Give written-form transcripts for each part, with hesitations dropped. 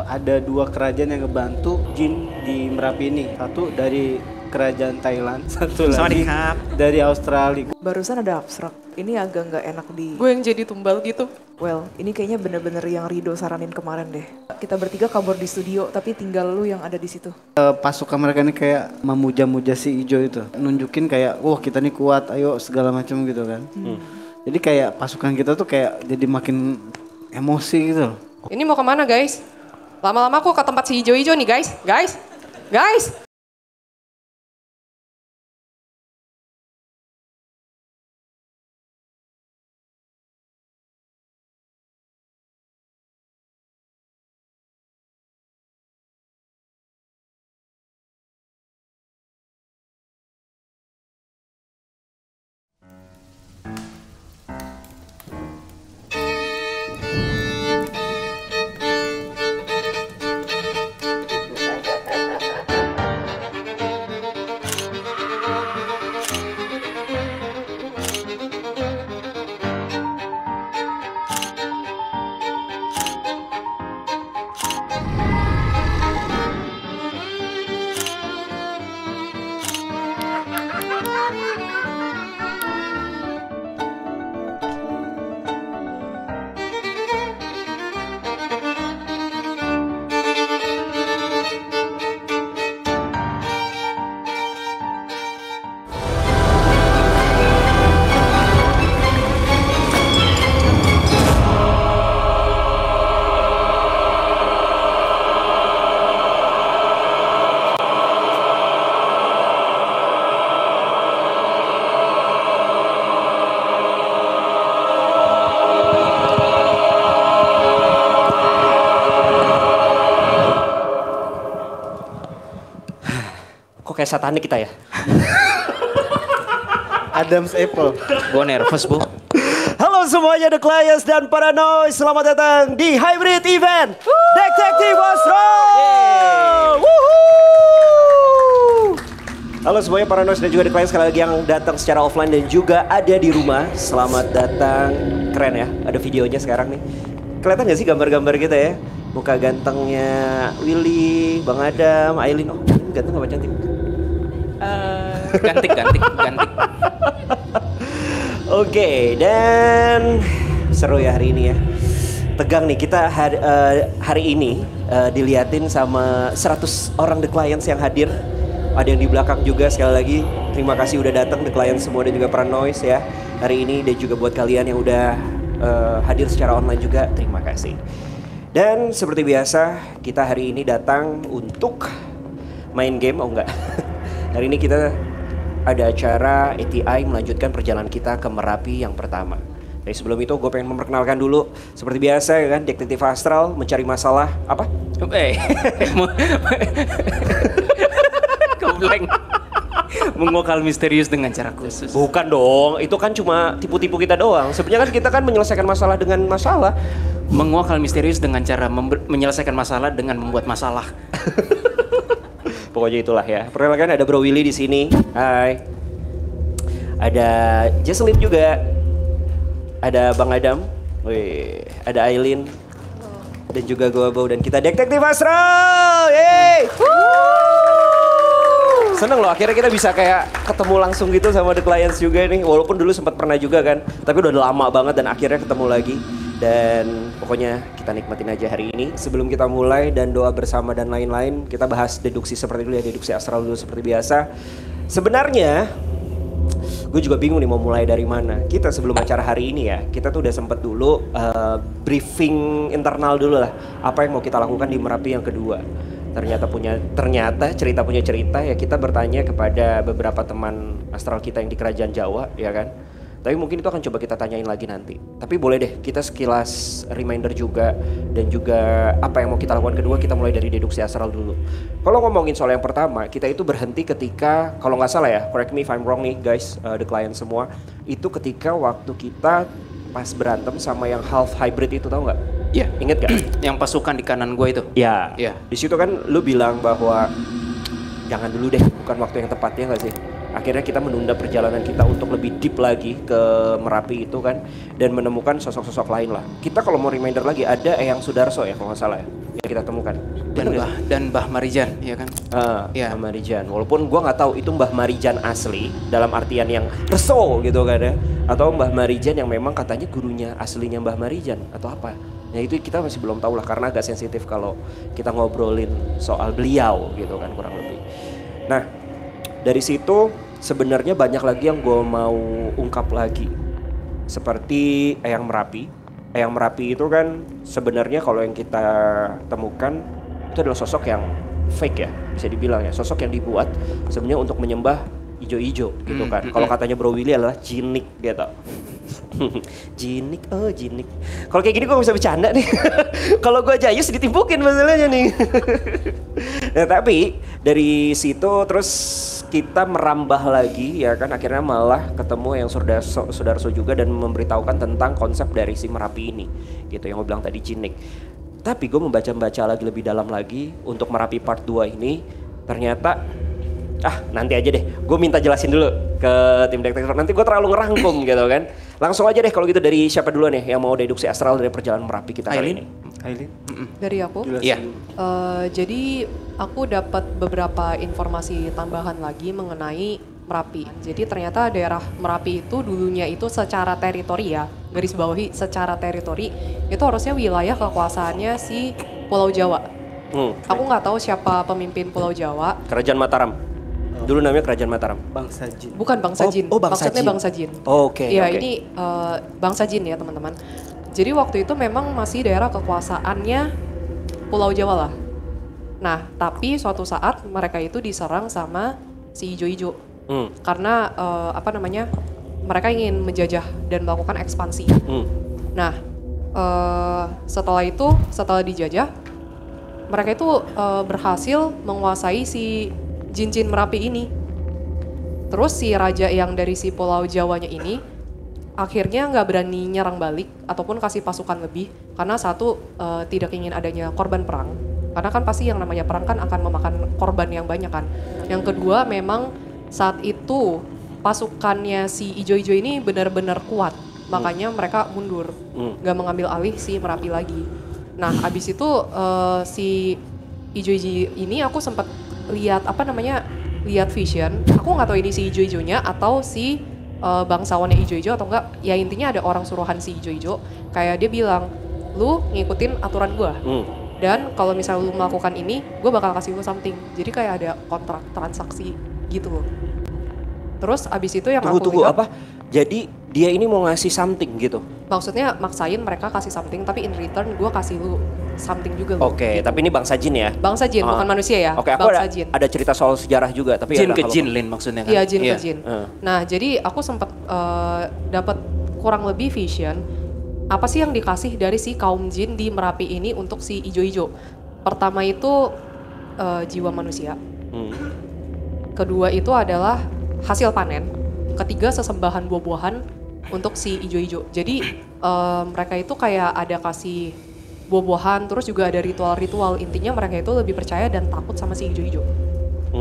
ada dua kerajaan yang ngebantu Jin di Merapi ini. Satu dari kerajaan Thailand, satu lagi dari Australia. Barusan ada abstrak, ini agak nggak enak di... Gue yang jadi tumbal gitu. Well, ini kayaknya bener-bener yang Rido saranin kemarin deh. Kita bertiga kabur di studio, tapi tinggal lu yang ada di situ. Pasukan mereka ini kayak memuja-muja si Ijo itu. Nunjukin kayak, wah kita nih kuat, ayo segala macam gitu kan. Jadi kayak pasukan kita tuh kayak jadi makin emosi gitu loh. Ini mau kemana guys? Lama-lama aku ke tempat si hijau-hijau nih guys. Guys. Kayak satanik kita ya. Adam's Apple. Gue nervous, Bu. Halo semuanya The Clients dan Paranoid, selamat datang di Hybrid Event Detektif Astro. Halo semuanya Paranoid dan juga The Clients sekali lagi yang datang secara offline dan juga ada di rumah. Selamat datang, keren ya, ada videonya sekarang nih. Kelihatan gak sih gambar-gambar kita ya? Muka gantengnya Willy, Bang Adam, Aileen. Oh ganteng apa cantik? Gantik. Oke, dan seru ya hari ini ya. Tegang nih kita hari ini diliatin sama 100 orang The Clients yang hadir. Ada yang di belakang juga, sekali lagi terima kasih udah datang The Clients semua dan juga Paranoid ya hari ini, dan juga buat kalian yang udah hadir secara online juga terima kasih. Dan seperti biasa kita hari ini datang untuk main game, oh enggak. Hari ini kita ada acara ATI melanjutkan perjalanan kita ke Merapi yang pertama. Tapi sebelum itu gue pengen memperkenalkan dulu. Seperti biasa ya kan, Detektif Astral mencari masalah apa? Kebleng. Menguak misterius dengan cara khusus. Bukan dong, itu kan cuma tipu-tipu kita doang. Sebenarnya kan kita kan menyelesaikan masalah dengan masalah. Menguak misterius dengan cara menyelesaikan masalah dengan membuat masalah. Pokoknya itulah ya. Perkenalkan ada Bro Willy di sini. Hai. Ada Jesselyn juga. Ada Bang Adam. Wih, ada Aileen. Dan juga gue Bau dan kita Detektif Astral. Yeay. Seneng loh akhirnya kita bisa kayak ketemu langsung gitu sama The Clients juga nih. Walaupun dulu sempat pernah juga kan. Tapi udah lama banget dan akhirnya ketemu lagi. Dan pokoknya kita nikmatin aja hari ini. Sebelum kita mulai dan doa bersama dan lain-lain, kita bahas deduksi seperti dulu ya, deduksi astral dulu seperti biasa. Sebenarnya gue juga bingung nih mau mulai dari mana. Kita sebelum acara hari ini ya, kita tuh udah sempet dulu briefing internal dulu lah. Apa yang mau kita lakukan di Merapi yang kedua. Ternyata cerita punya cerita ya, kita bertanya kepada beberapa teman astral kita yang di Kerajaan Jawa ya kan. Tapi mungkin itu akan coba kita tanyain lagi nanti. Tapi boleh deh kita sekilas reminder juga. Dan juga apa yang mau kita lakukan kedua, kita mulai dari deduksi astral dulu. Kalau ngomongin soal yang pertama, kita itu berhenti ketika, kalau nggak salah ya, correct me if I'm wrong nih guys, The Client semua. Itu ketika waktu kita pas berantem sama yang half hybrid itu, tahu nggak? Iya. Ingat gak? Yang pasukan di kanan gue itu. Ya. Iya. Di situ kan lu bilang bahwa jangan dulu deh, bukan waktu yang tepat ya nggak sih? Akhirnya kita menunda perjalanan kita untuk lebih deep lagi ke Merapi itu kan, dan menemukan sosok-sosok lain lah. Kita kalau mau reminder lagi ada Eyang Sudarso ya kalau nggak salah ya, yang kita temukan. Dan Mbah Marijan, ya kan? Ya. Mbah Marijan. Walaupun gua nggak tahu itu Mbah Marijan asli dalam artian yang reso gitu kan ya, atau Mbah Marijan yang memang katanya gurunya aslinya Mbah Marijan atau apa. Ya itu kita masih belum tahu lah, karena agak sensitif kalau kita ngobrolin soal beliau gitu kan kurang lebih. Nah dari situ sebenarnya banyak lagi yang gue mau ungkap lagi, seperti Eyang Merapi. Eyang Merapi itu kan sebenarnya kalau yang kita temukan itu adalah sosok yang fake ya, bisa dibilang ya, sosok yang dibuat sebenarnya untuk menyembah ijo-ijo gitu kan. Kalau katanya Bro Willy adalah jinik gitu. Jinik, oh jinik. Kalau kayak gini gue bisa bercanda nih. Kalau gue jayus ditimpukin masalahnya nih. Nah tapi dari situ terus kita merambah lagi ya kan, akhirnya malah ketemu yang Sudarso juga dan memberitahukan tentang konsep dari si Merapi ini gitu, yang gue bilang tadi jinik. Tapi gue membaca lagi lebih dalam lagi untuk Merapi part 2 ini, ternyata nanti aja deh, gue minta jelasin dulu ke tim detektif, nanti gue terlalu ngerangkum gitu kan. Langsung aja deh kalau gitu, dari siapa dulu nih yang mau deduksi astral dari perjalanan Merapi kita kali ini? Aileen? Dari aku? Iya. Jadi aku dapat beberapa informasi tambahan lagi mengenai Merapi. Jadi ternyata daerah Merapi itu dulunya itu secara teritori ya, garis bawahi secara teritori, itu harusnya wilayah kekuasaannya si Pulau Jawa. Aku nggak tahu siapa pemimpin Pulau Jawa. Kerajaan Mataram. Dulu namanya Kerajaan Mataram. Bangsa Jin. Bukan Bangsa Jin. Bangsa Maksudnya Jin. Bangsa Jin. Oke. Iya, ini Bangsa Jin ya teman-teman. Jadi waktu itu memang masih daerah kekuasaannya Pulau Jawa lah. Nah, tapi suatu saat mereka itu diserang sama si Ijo-Ijo. Karena mereka ingin menjajah dan melakukan ekspansi. Nah, setelah dijajah, mereka itu berhasil menguasai si Jin-Jin Merapi ini. Terus si raja yang dari si Pulau Jawanya ini akhirnya nggak berani nyerang balik ataupun kasih pasukan lebih, karena satu tidak ingin adanya korban perang, karena kan pasti yang namanya perang kan akan memakan korban yang banyak kan. Yang kedua, memang saat itu pasukannya si Ijo-Ijo ini benar-benar kuat, makanya mereka mundur, nggak mengambil alih si Merapi lagi. Nah abis itu si Ijo-Ijo ini aku sempat lihat lihat vision. Aku nggak tahu ini si Ijo-Ijonya atau si bangsawannya Ijo-Ijo atau enggak, ya intinya ada orang suruhan si Ijo-Ijo, kayak dia bilang, lu ngikutin aturan gua, dan kalau misalnya lu melakukan ini, gua bakal kasih lu something. Jadi kayak ada kontrak transaksi gitu loh. Terus abis itu yang aku lihat, apa? Jadi dia ini mau ngasih something gitu? Maksudnya maksain mereka kasih something, tapi in return gua kasih lu something juga loh. Oke, tapi ini bangsa jin ya? Bangsa jin, bukan manusia ya. Oke, aku bangsa jin. ada cerita soal sejarah juga, tapi Jin ada ke jin Lin maksudnya kan? Iya, jin ke jin. Nah, jadi aku sempat dapat kurang lebih vision apa sih yang dikasih dari si kaum jin di Merapi ini untuk si Ijo-Ijo. Pertama itu jiwa manusia. Kedua itu adalah hasil panen. Ketiga sesembahan buah-buahan untuk si Ijo-Ijo. Jadi mereka itu kayak ada kasih buah-buahan, terus juga ada ritual-ritual. Intinya mereka itu lebih percaya dan takut sama si Ijo-Ijo.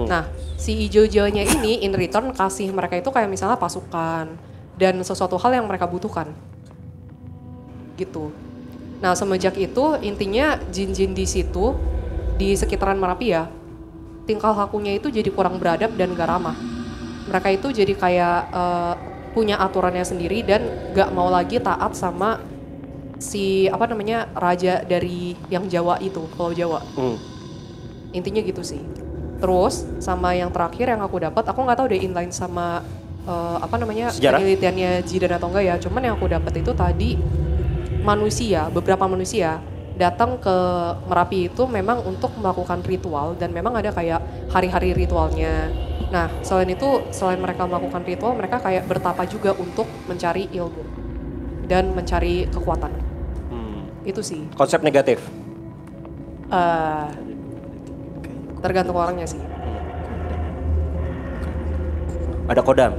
Nah, si Ijo-Ijonya ini in return kasih mereka itu kayak misalnya pasukan dan sesuatu hal yang mereka butuhkan. Gitu. Nah, semenjak itu intinya jin-jin di situ, di sekitaran Merapi ya, tingkah lakunya itu jadi kurang beradab dan gak ramah. Mereka itu jadi kayak punya aturannya sendiri dan gak mau lagi taat sama si raja dari yang Jawa itu, Pulau Jawa. Intinya gitu sih. Terus sama yang terakhir yang aku dapat, aku nggak tahu deh inline sama sejarah? penelitiannya Jidan atau enggak ya. Cuman yang aku dapat itu tadi beberapa manusia datang ke Merapi itu memang untuk melakukan ritual dan memang ada kayak hari-hari ritualnya. Nah, selain mereka melakukan ritual, mereka kayak bertapa juga untuk mencari ilmu dan mencari kekuatan. Itu sih. Konsep negatif? Tergantung orangnya sih. Ada kodam?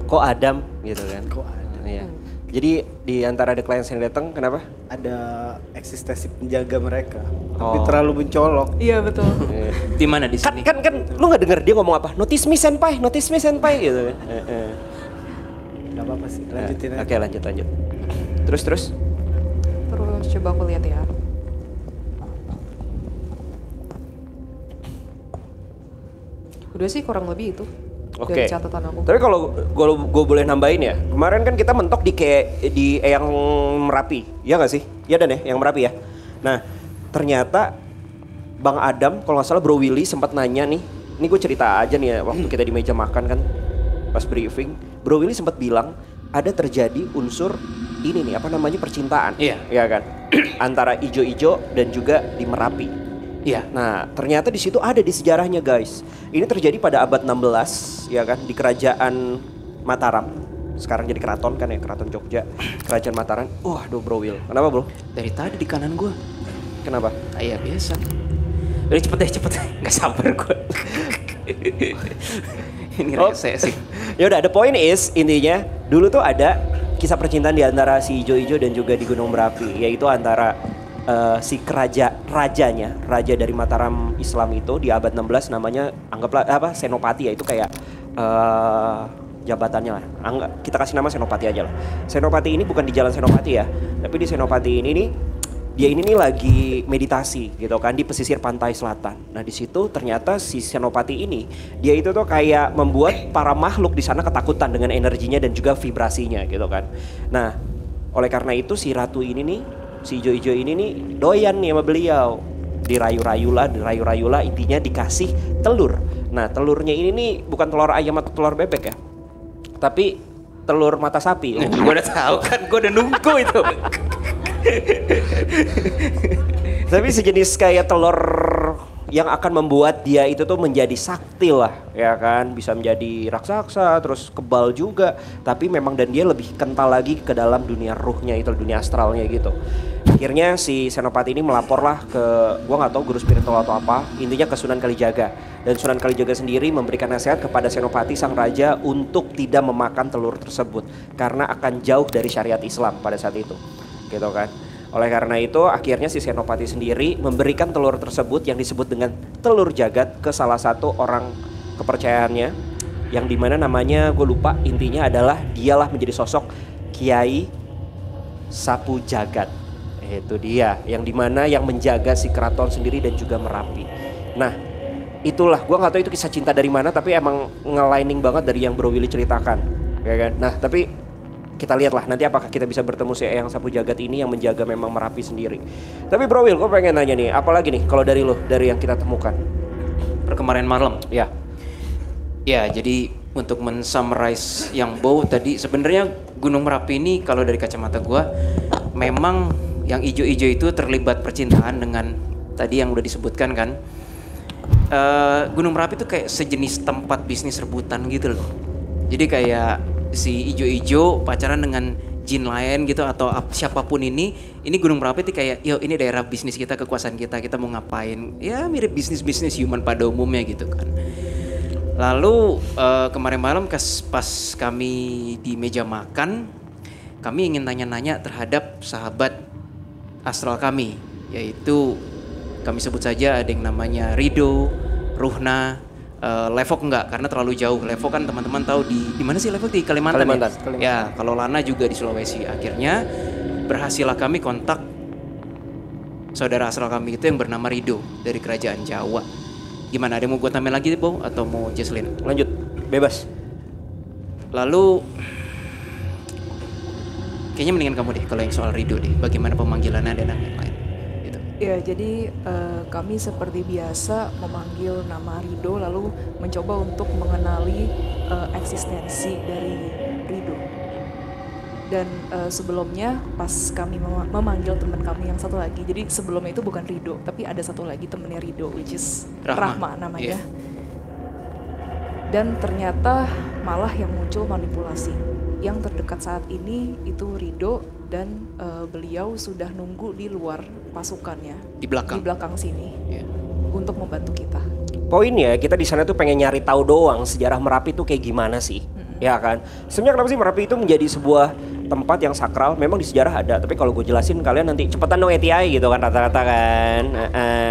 Kok Adam gitu kan? Kok ada? Iya. Jadi di antara the clients yang datang, kenapa? Ada eksistensi penjaga mereka. tapi terlalu mencolok. Iya betul. Di mana di sini? Kan lu nggak denger dia ngomong apa? Notice me senpai gitu kan. Gak apa-apa sih, lanjutin aja. Oke, lanjut. Terus. Terus coba aku lihat ya. Udah sih kurang lebih itu Oke. dari catatan aku. Tapi kalau gue boleh nambahin ya, kemarin kan kita mentok di yang Merapi, ya nggak sih? Ya Dan ya, yang Merapi ya. Nah, ternyata Bang Adam, kalau nggak salah Bro Willy sempat nanya nih, ini gue cerita aja nih ya, waktu kita di meja makan kan, pas briefing, Bro Willy sempat bilang ada terjadi unsur ini nih, apa namanya, percintaan, Iya. ya kan, antara ijo-ijo dan juga di Merapi. Iya. Nah, ternyata di situ ada di sejarahnya guys. Ini terjadi pada abad 16 ya kan, di kerajaan Mataram. Sekarang jadi keraton kan ya, keraton Jogja. Kerajaan Mataram. Waduh Bro Will. Kenapa Bro? Dari tadi di kanan gue. Kenapa? Iya biasa. Udah cepet deh. Nggak sabar gue. Ini rese sih. Ya udah, the point is intinya dulu tuh ada kisah percintaan di antara si Ijo-Ijo dan juga di Gunung Merapi, yaitu antara si raja dari Mataram Islam itu di abad 16 namanya anggaplah Senopati ya, itu kayak jabatannya lah. Kita kasih nama Senopati aja lah. Senopati ini bukan di Jalan Senopati ya, tapi di Senopati ini nih dia ini nih lagi meditasi gitu kan di pesisir pantai selatan. Nah di situ ternyata si Senopati ini dia itu tuh kayak membuat para makhluk di sana ketakutan dengan energinya dan juga vibrasinya gitu kan. Nah oleh karena itu si ratu ini nih, si Ijo-Ijo ini nih doyan nih sama beliau. Dirayu-rayu lah, intinya dikasih telur. Nah telurnya ini nih bukan telur ayam atau telur bebek ya, tapi telur mata sapi. Gue udah tahu kan, gue udah nunggu itu. Tapi sejenis kayak telur yang akan membuat dia itu tuh menjadi sakti lah, ya kan, bisa menjadi raksasa, terus kebal juga, tapi memang dan dia lebih kental lagi ke dalam dunia ruhnya itu, dunia astralnya gitu. Akhirnya si Senopati ini melaporlah ke, gua nggak tahu guru spiritual atau apa, intinya ke Sunan Kalijaga, dan Sunan Kalijaga sendiri memberikan nasihat kepada Senopati sang raja untuk tidak memakan telur tersebut karena akan jauh dari syariat Islam pada saat itu, gitu kan. Oleh karena itu akhirnya si Senopati sendiri memberikan telur tersebut yang disebut dengan telur jagat ke salah satu orang kepercayaannya, yang dimana namanya gue lupa, intinya adalah dialah menjadi sosok Kiai Sapu Jagat. Itu dia yang dimana yang menjaga si keraton sendiri dan juga Merapi. Nah itulah, gue gak tahu itu kisah cinta dari mana, tapi emang ngelining banget dari yang Bro Willy ceritakan, ya kan. Nah tapi kita lihatlah nanti apakah kita bisa bertemu si Eyang Sapu Jagat ini yang menjaga memang Merapi sendiri. Tapi Bro Will, gue pengen nanya nih, apalagi nih kalau dari lo, dari yang kita temukan Perkemarin malam. ya. Ya, jadi untuk men-summarize yang Bow tadi, sebenarnya Gunung Merapi ini kalau dari kacamata gua memang yang ijo-ijo itu terlibat percintaan dengan tadi yang udah disebutkan kan. Gunung Merapi itu kayak sejenis tempat bisnis rebutan gitu loh. Jadi kayak si ijo-ijo pacaran dengan jin lain gitu atau siapapun ini Gunung Merapi itu kayak, yo ini daerah bisnis kita, kekuasaan kita mau ngapain, ya mirip bisnis human pada umumnya gitu kan. Lalu kemarin malam pas kami di meja makan, kami ingin nanya-nanya terhadap sahabat astral kami, yaitu kami sebut saja ada yang namanya Rido, Ruhna, Levok enggak karena terlalu jauh. Levok kan teman-teman tahu di mana sih Levok, di Kalimantan. Ya, kalau Lana juga di Sulawesi. Akhirnya berhasillah kami kontak saudara astral kami itu yang bernama Rido dari kerajaan Jawa. Gimana, ada yang mau gue tambahin lagi Bo atau mau Jesslyn? Lanjut, bebas. Lalu kayaknya mendingan kamu deh kalau yang soal Rido deh. Bagaimana pemanggilannya dan lain-lain gitu. Ya, jadi kami seperti biasa memanggil nama Rido lalu mencoba untuk mengenali eksistensi dari Rido. Dan sebelumnya pas kami memanggil teman kami yang satu lagi, jadi sebelumnya itu bukan Rido, tapi ada satu lagi temennya Rido, which is Rahma namanya. Yeah. Dan ternyata malah yang muncul manipulasi. Yang terdekat saat ini itu Rido dan beliau sudah nunggu di luar pasukannya. Di belakang sini. Yeah. Untuk membantu kita. Poinnya kita di sana tuh pengen nyari tahu doang sejarah Merapi tuh kayak gimana sih, ya kan? Sebenarnya kenapa sih Merapi itu menjadi sebuah tempat yang sakral memang di sejarah ada, tapi kalau gue jelasin kalian nanti cepetan dong ATI gitu kan rata-rata kan.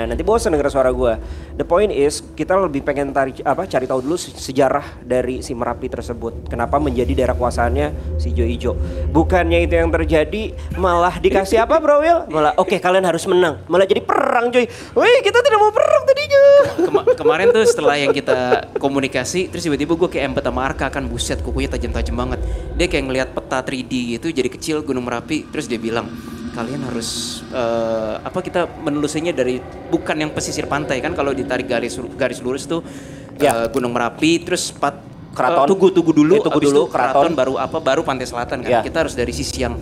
Nanti bosan denger suara gue. The point is kita lebih pengen cari tahu dulu sejarah dari si Merapi tersebut. Kenapa menjadi daerah kuasaannya si Ijo-Ijo. Bukannya itu yang terjadi, malah dikasih apa Bro Will? Malah oke, kalian harus menang. Malah jadi perang cuy. Wih, kita tidak mau perang tadinya. Kemarin tuh setelah yang kita komunikasi, terus tiba-tiba gue kayak empet sama Arka kan, buset kukunya tajam-tajam banget. Dia kayak ngelihat peta 3D gitu, jadi kecil Gunung Merapi, terus dia bilang kalian harus kita menelusurnya dari bukan yang pesisir pantai kan, kalau ditarik garis lurus tuh Gunung Merapi, terus Keraton. Tugu dulu, Tugu dulu, Keraton baru pantai selatan kan. Kita harus dari sisi yang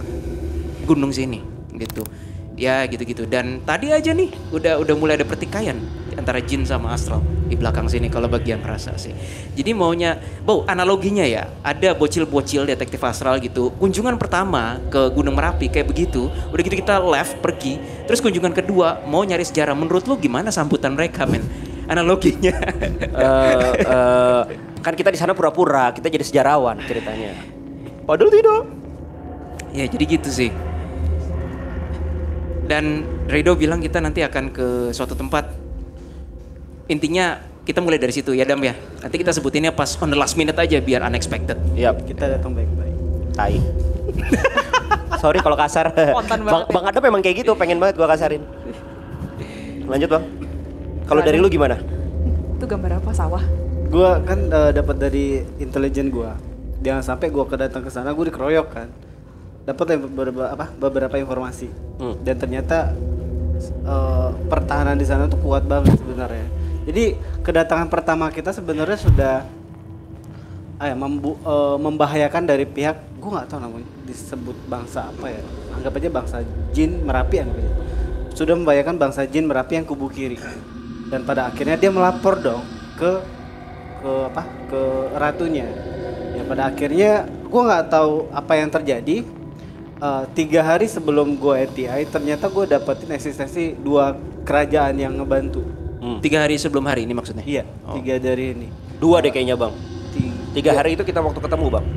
gunung sini gitu. Ya gitu-gitu. Dan tadi aja nih udah mulai ada pertikaian antara jin sama astral di belakang sini kalau bagian rasa sih. Jadi maunya, analoginya ya, ada bocil-bocil detektif astral gitu. Kunjungan pertama ke Gunung Merapi kayak begitu, udah gitu kita left pergi. Terus kunjungan kedua mau nyari sejarah. Menurut lu gimana sambutan mereka, men? Analoginya. Kan kita di sana pura-pura, kita jadi sejarawan ceritanya. Padahal tidak. Ya jadi gitu sih. Dan Rido bilang kita nanti akan ke suatu tempat. Intinya kita mulai dari situ ya Dam ya. Nanti kita sebutinnya pas on the last minute aja biar unexpected. Yap. Kita datang baik-baik. Tai. Sorry kalau kasar. Bang Adam memang kayak gitu, pengen banget gua kasarin. Lanjut Bang. Kalau dari lu gimana? Itu gambar apa? Sawah? Gua kan dapat dari intelijen gua. Jangan sampai gua kedatang ke sana gua dikeroyok kan. Dapat beberapa informasi. Dan ternyata pertahanan di sana tuh kuat banget sebenarnya. Jadi kedatangan pertama kita sebenarnya sudah membahayakan dari pihak, gue nggak tahu namanya disebut bangsa apa ya, anggap aja bangsa jin Merapi anggap aja. Sudah membahayakan bangsa jin Merapi yang kubu kiri. Dan pada akhirnya dia melapor dong ke ratunya. Ya pada akhirnya gue nggak tahu apa yang terjadi. 3 hari sebelum gue ATI ternyata gue dapetin eksistensi 2 kerajaan yang ngebantu. 3 hari sebelum hari ini maksudnya? Iya, 3 dari ini. 2 deh kayaknya Bang. 3 hari itu kita waktu ketemu Bang.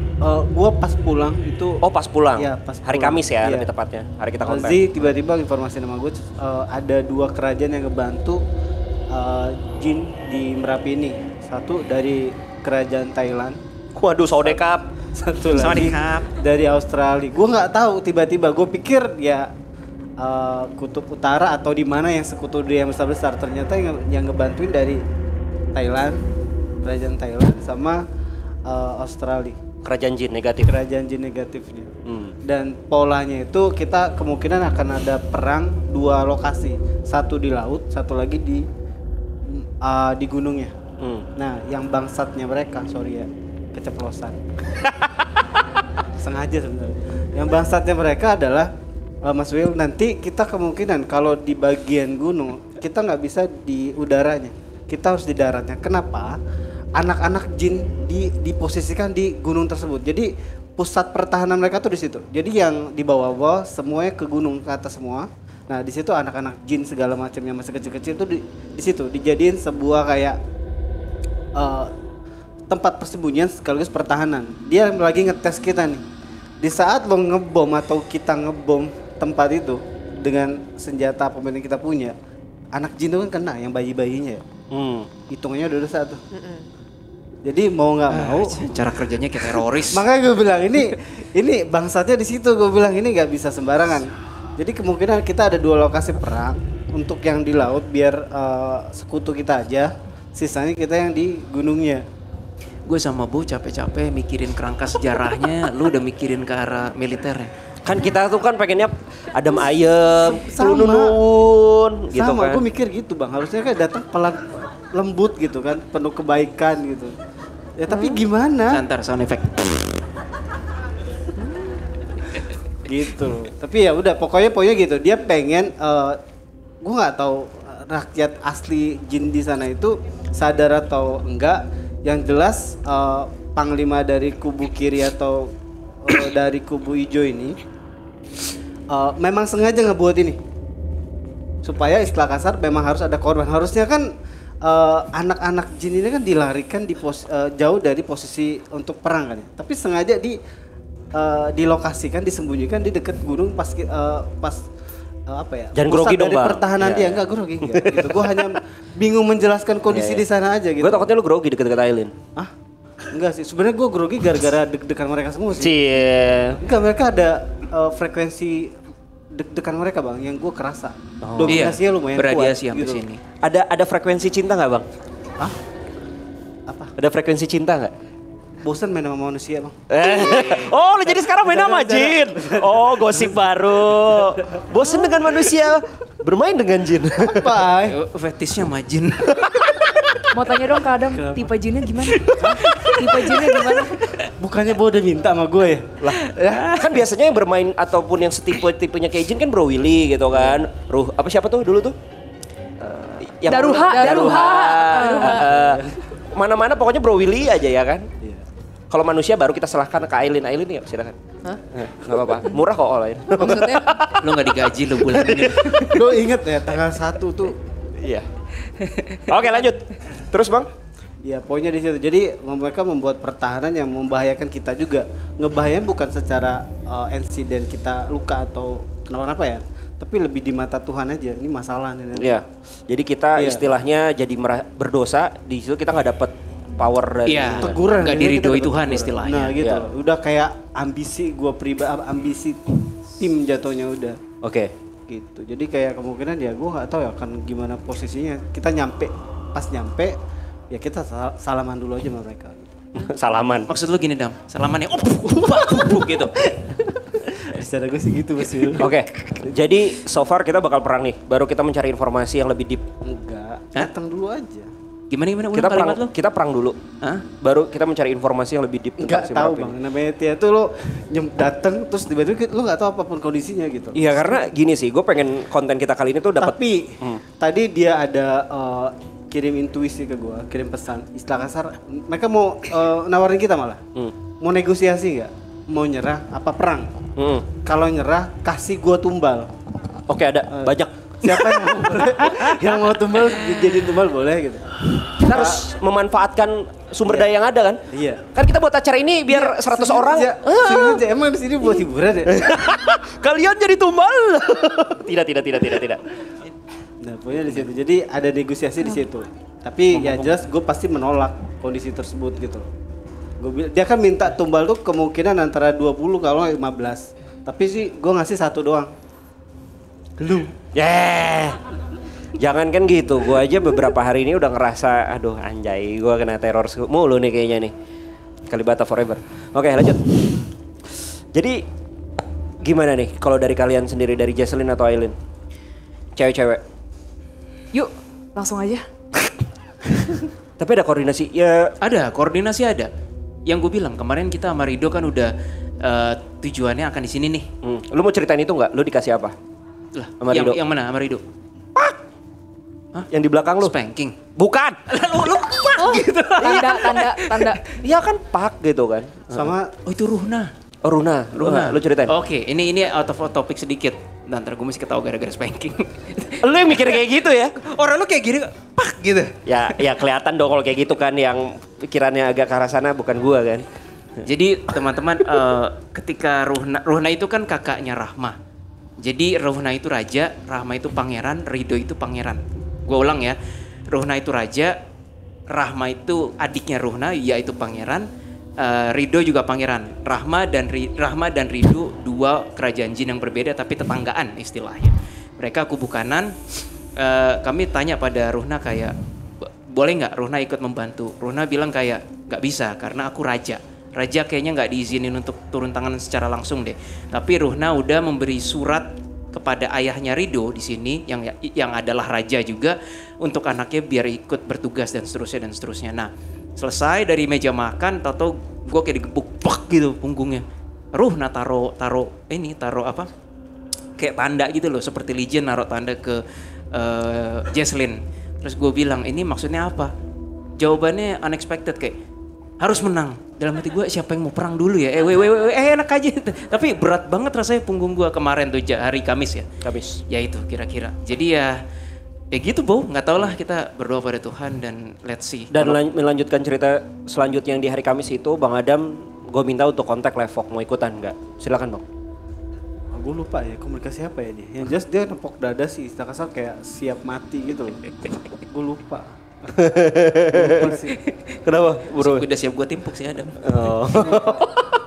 Gue pas pulang itu. Oh pas pulang? Iya pas hari pulang. Kamis ya, iya. lebih tepatnya. Hari kita kontak. Tiba-tiba informasi nama gue ada 2 kerajaan yang ngebantu jin di Merapi ini. Satu dari kerajaan Thailand. Waduh, Saudekap. Satu lagi dari Australia. Gue nggak tahu, tiba-tiba gue pikir ya kutub utara atau di mana yang sekutu dia yang besar-besar. Ternyata yang ngebantuin dari Thailand, kerajaan Thailand sama Australia. Kerajaan jin negatif. Kerajaan jin negatifnya. Dan polanya itu kita kemungkinan akan ada perang 2 lokasi, satu di laut, satu lagi di gunungnya. Nah, yang bangsatnya mereka, sorry ya, keceplosan. Sengaja sebenarnya. Yang bangsatnya mereka adalah Mas Will, nanti kita kemungkinan kalau di bagian gunung kita nggak bisa di udaranya, kita harus di daratnya. Kenapa? Anak-anak jin diposisikan di gunung tersebut. Jadi pusat pertahanan mereka tuh di situ. Jadi yang di bawah-bawah semuanya ke gunung, ke atas semua. Nah di situ anak-anak jin segala macam yang masih kecil-kecil tuh di situ dijadiin sebuah kayak tempat persembunyian sekaligus pertahanan. Dia lagi ngetes kita nih. Di saat lo ngebom atau kita ngebom tempat itu dengan senjata apa yang kita punya, anak jin itu kan kena, yang bayi-bayinya. Hitungannya udah dosa tuh. Jadi mau nggak mau, cara kerjanya kayak teroris. Makanya gue bilang ini bangsatnya di situ. Gue bilang ini nggak bisa sembarangan. Jadi kemungkinan kita ada 2 lokasi perang. Untuk yang di laut biar sekutu kita aja, sisanya kita yang di gunungnya. Gue sama Bu capek-capek mikirin kerangka sejarahnya, lu udah mikirin ke arah militernya. Kan kita tuh kan pengennya adem ayem, lunun gitu sama, kan. gue mikir gitu Bang, harusnya kayak datang pelan lembut gitu kan, penuh kebaikan gitu. Ya tapi gimana? Ntar sound effect. Gitu. Tapi ya udah pokoknya gitu. Dia pengen gue nggak tahu rakyat asli jin di sana itu sadar atau enggak. Yang jelas panglima dari kubu kiri atau dari kubu hijau ini memang sengaja ngebuat ini supaya istilah kasar memang harus ada korban. Harusnya kan anak-anak jin ini kan dilarikan di jauh dari posisi untuk perang kan ya. Tapi sengaja dilokasikan, disembunyikan di dekat gunung pas apa ya? Jangan pusat grogi dong, dari Bang. pertahanan dia enggak grogi enggak, gitu. Gue hanya bingung menjelaskan kondisi di sana aja gitu. Gue takutnya lu grogi deket-deket Aileen. Ah? Enggak sih, sebenarnya gue grogi gara-gara deg-degan mereka semua sih. Cie. Enggak, mereka ada frekuensi deg-degan mereka bang, yang gue kerasa. Dominasinya lumayan beradiasi kuat sampai gitu. sini. Ada frekuensi cinta nggak bang? Hah? Apa? Ada frekuensi cinta nggak? Bosan main sama manusia bang. Oh, lu jadi sekarang main sama jin. Oh, gosip baru. Bosen dengan manusia, bermain dengan jin. Apa? Fetishnya majin. Mau tanya dong ke Adam, tipe jinnya gimana? Tipe jinnya gimana? Bukannya Bo udah minta sama gue ya? Lah, kan biasanya yang bermain ataupun yang tipenya kayak jin kan Bro Willy gitu kan. Ruh, apa siapa tuh dulu tuh? Daruha. Mana-mana pokoknya Bro Willy aja ya kan. Kalau manusia baru kita serahkan ke Aileen ya, silakan. Hah? Nggak apa-apa, murah kok Aileen. Maksudnya? Lu nggak digaji lu bulan ini. Lo inget ya tanggal 1 tuh. Iya. Oke lanjut. Terus bang? Ya poinnya di situ. Jadi mereka membuat pertahanan yang membahayakan kita juga. Ngebahayain bukan secara insiden kita luka atau kenapa-napa ya, tapi lebih di mata Tuhan aja. Ini masalah nih. Iya. Jadi kita istilahnya jadi berdosa di situ kita nggak dapet power dari teguran. Nggak ya, diridhoi kita Tuhan dapet istilahnya. Nah gitu. Iya. Udah kayak ambisi gua pribadi, ambisi tim jatuhnya udah. Oke. Gitu. Jadi kayak kemungkinan ya gua nggak tahu ya kan gimana posisinya. Kita pas nyampe ya kita salaman dulu aja sama mereka. Salaman. Maksud lu gini Dam, salamannya gitu. Secara gue sih gitu Mas Wil. Oke. Jadi so far kita bakal perang nih. Baru kita mencari informasi yang lebih deep. Enggak, datang dulu aja. Gimana Kita ulang perang, kalimat lu? kita perang dulu. Hah? Baru kita mencari informasi yang lebih deep tentang Enggak si tahu Merapi bang, ini. namanya Tia tuh lo dateng terus tiba-tiba lo nggak tahu apapun kondisinya gitu. Iya karena gini sih, gue pengen konten kita kali ini tuh dapat. Tapi tadi dia ada kirim intuisi ke gue, kirim pesan. Istilah kasar, mereka mau nawarin kita malah, mau negosiasi nggak? Mau nyerah apa perang? Kalau nyerah kasih gue tumbal. Oke ada banyak. Siapa yang mau tumbal jadi tumbal boleh gitu. Kita harus memanfaatkan sumber daya yang ada kan? Iya. Kan kita buat acara ini biar 100 orang. Sengaja. Emang di sini buat hiburan ya. Kalian jadi tumbal. Tidak. Nah, pokoknya di situ. Jadi ada negosiasi di situ. Tapi ya jelas gue pasti menolak kondisi tersebut gitu. Dia kan minta tumbal tuh kemungkinan antara 20 kalau nggak 15. Tapi sih gue ngasih 1 doang. Lu. Jangan kan gitu, gue aja beberapa hari ini udah ngerasa, aduh anjay, gue kena teror mulu nih kayaknya nih. Kalibata forever. Oke lanjut. Jadi gimana nih kalau dari kalian sendiri, dari Jesselyn atau Aileen? Cewek-cewek. Yuk, langsung aja. Tapi ada koordinasi ya. Ada, koordinasi ada. Yang gue bilang kemarin kita sama Rido kan udah tujuannya akan di sini nih. Lu mau ceritain itu nggak? Lu dikasih apa? Lah, Sama Rido. yang mana sama Rido? Yang di belakang lu? Spanking. Bukan. lu pak gitu. Tanda. Iya kan pak gitu kan. Sama Oh itu Ruhna. Oh Runa. Lu ceritain. Oke, ini out of topic sedikit. Ntar gue mesti ketawa gara-gara spanking. Lu yang mikir kayak gitu ya? Orang lu kayak gini, pak gitu. Ya kelihatan dong kalau kayak gitu kan, yang pikirannya agak ke arah sana bukan gua kan. Jadi teman-teman, ketika Ruhna itu kan kakaknya Rahma. Jadi Ruhna itu raja, Rahma itu pangeran, Rido itu pangeran. Gue ulang ya, Ruhna itu raja, Rahma itu adiknya Ruhna, yaitu pangeran, Rido juga pangeran. Rahma dan Rido dua kerajaan jin yang berbeda tapi tetanggaan istilahnya. Mereka kubu kanan. Kami tanya pada Ruhna kayak, boleh nggak Ruhna ikut membantu? Ruhna bilang kayak nggak bisa karena aku raja. Raja kayaknya nggak diizinin untuk turun tangan secara langsung deh. Tapi Ruhna udah memberi surat kepada ayahnya Rido di sini yang adalah raja juga untuk anaknya biar ikut bertugas dan seterusnya. Nah, selesai dari meja makan, tahu gue kayak digebuk pak gitu punggungnya. Ruhna taruh apa? Kayak tanda gitu loh, seperti Legion naruh tanda ke Jesselyn. Terus gue bilang, ini maksudnya apa? Jawabannya unexpected kayak harus menang. Dalam hati gue, siapa yang mau perang dulu ya? Enak aja. Tapi berat banget rasanya punggung gue kemarin tuh hari Kamis ya. Kamis. Ya itu kira-kira. Jadi ya gitu Bo, nggak tau lah, kita berdoa pada Tuhan dan let's see. Dan melanjutkan cerita selanjutnya yang di hari Kamis itu, Bang Adam, gue minta untuk kontak Levok, mau ikutan nggak? Silakan bang. Gue lupa ya komunikasi apa ya dia. Yang jelas dia nepok dada sih, kasar kayak siap mati gitu loh. Gue lupa. Kenapa bro? Udah siap gue timpuk sih Adam. Oh.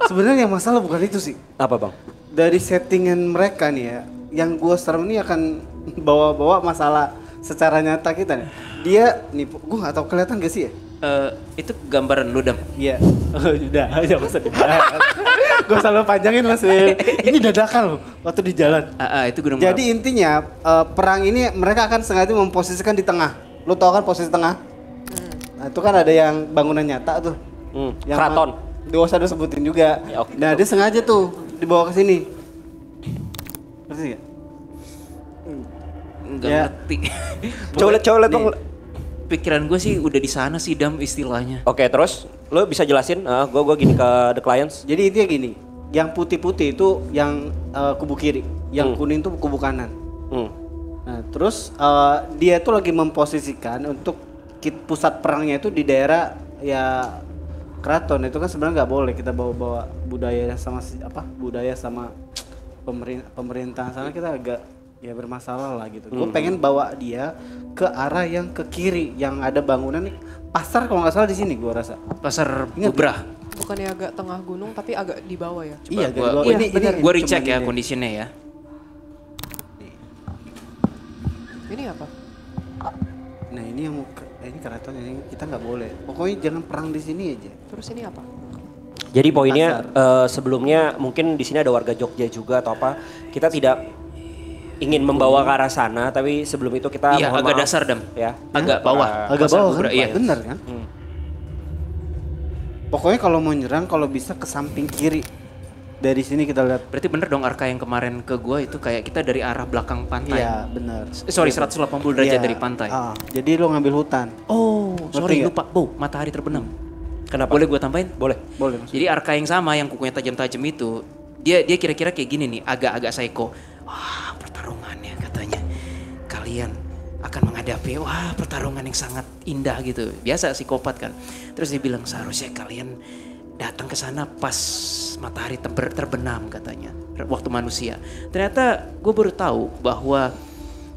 Sebenarnya yang masalah bukan itu sih. Apa bang? Dari settingan mereka nih ya, yang gue serem ini akan bawa-bawa masalah secara nyata kita nih. Dia nih, gue nggak tahu kelihatan gak sih ya? Itu gambaran lu Dam. Iya. Udah, jangan usah dibahas. Gue selalu panjangin mas. Ini dadakan loh waktu di jalan. Itu Gunung Jadi Merapi. intinya perang ini mereka akan sengaja memposisikan di tengah. Lu tau kan posisi tengah? Nah itu kan ada yang bangunan nyata tuh. Yang Keraton. Gak usah disebutin juga. Ya, oke. Nah dia sengaja tuh dibawa ke sini. Ngerti gak? Nggak Ya. ngerti. Coba lihat bang. Pikiran gue sih udah di sana sih Dam istilahnya. Oke, terus lo bisa jelasin? Gue gini ke the clients. Jadi intinya gini, yang putih-putih itu yang kubu kiri, yang kuning itu kubu kanan. Nah, terus dia itu lagi memposisikan untuk pusat perangnya itu di daerah ya keraton. Itu kan sebenarnya nggak boleh kita bawa-bawa budaya sama budaya sama pemerintahan sana, kita agak ya bermasalah lah gitu. Gue pengen bawa dia ke arah yang ke kiri, yang ada bangunan nih, pasar kalau nggak salah di sini gue rasa. Pasar Ingat Bubrah. Bukannya agak tengah gunung tapi agak di bawah ya? Iya, gua- gua- iya, bener. Gue recheck cuman ya ini. kondisinya ya. Ini apa? Nah ini yang ini keraton ini kita nggak boleh. Pokoknya jangan perang di sini aja. Terus ini apa? Jadi poinnya sebelumnya mungkin di sini ada warga Jogja juga atau apa. Kita tidak ingin membawa ke arah sana, tapi sebelum itu kita Iya, mohon agak maaf, dasar Dam. ya. Agak bawah. Agak Pasar bawah Bubrah, kan? iya. Bener kan? Pokoknya kalau mau nyerang kalau bisa ke samping kiri. Dari sini kita lihat. Berarti bener dong Arka yang kemarin ke gua itu kayak kita dari arah belakang pantai. Iya benar. Sorry 180 derajat Iya. dari pantai. Jadi lo ngambil hutan. Oh, sorry nggak? lupa. Matahari terbenam. Kenapa? Boleh gua tambahin? Boleh. Boleh Mas. Jadi Arka yang sama yang kukunya tajam-tajam itu, dia kira-kira kayak gini nih, agak-agak psycho. Wah, pertarungannya katanya. Kalian akan menghadapi pertarungan yang sangat indah gitu. Biasa psikopat kan. Terus dia bilang seharusnya kalian datang ke sana pas matahari terbenam katanya. Waktu manusia. Ternyata gue baru tahu bahwa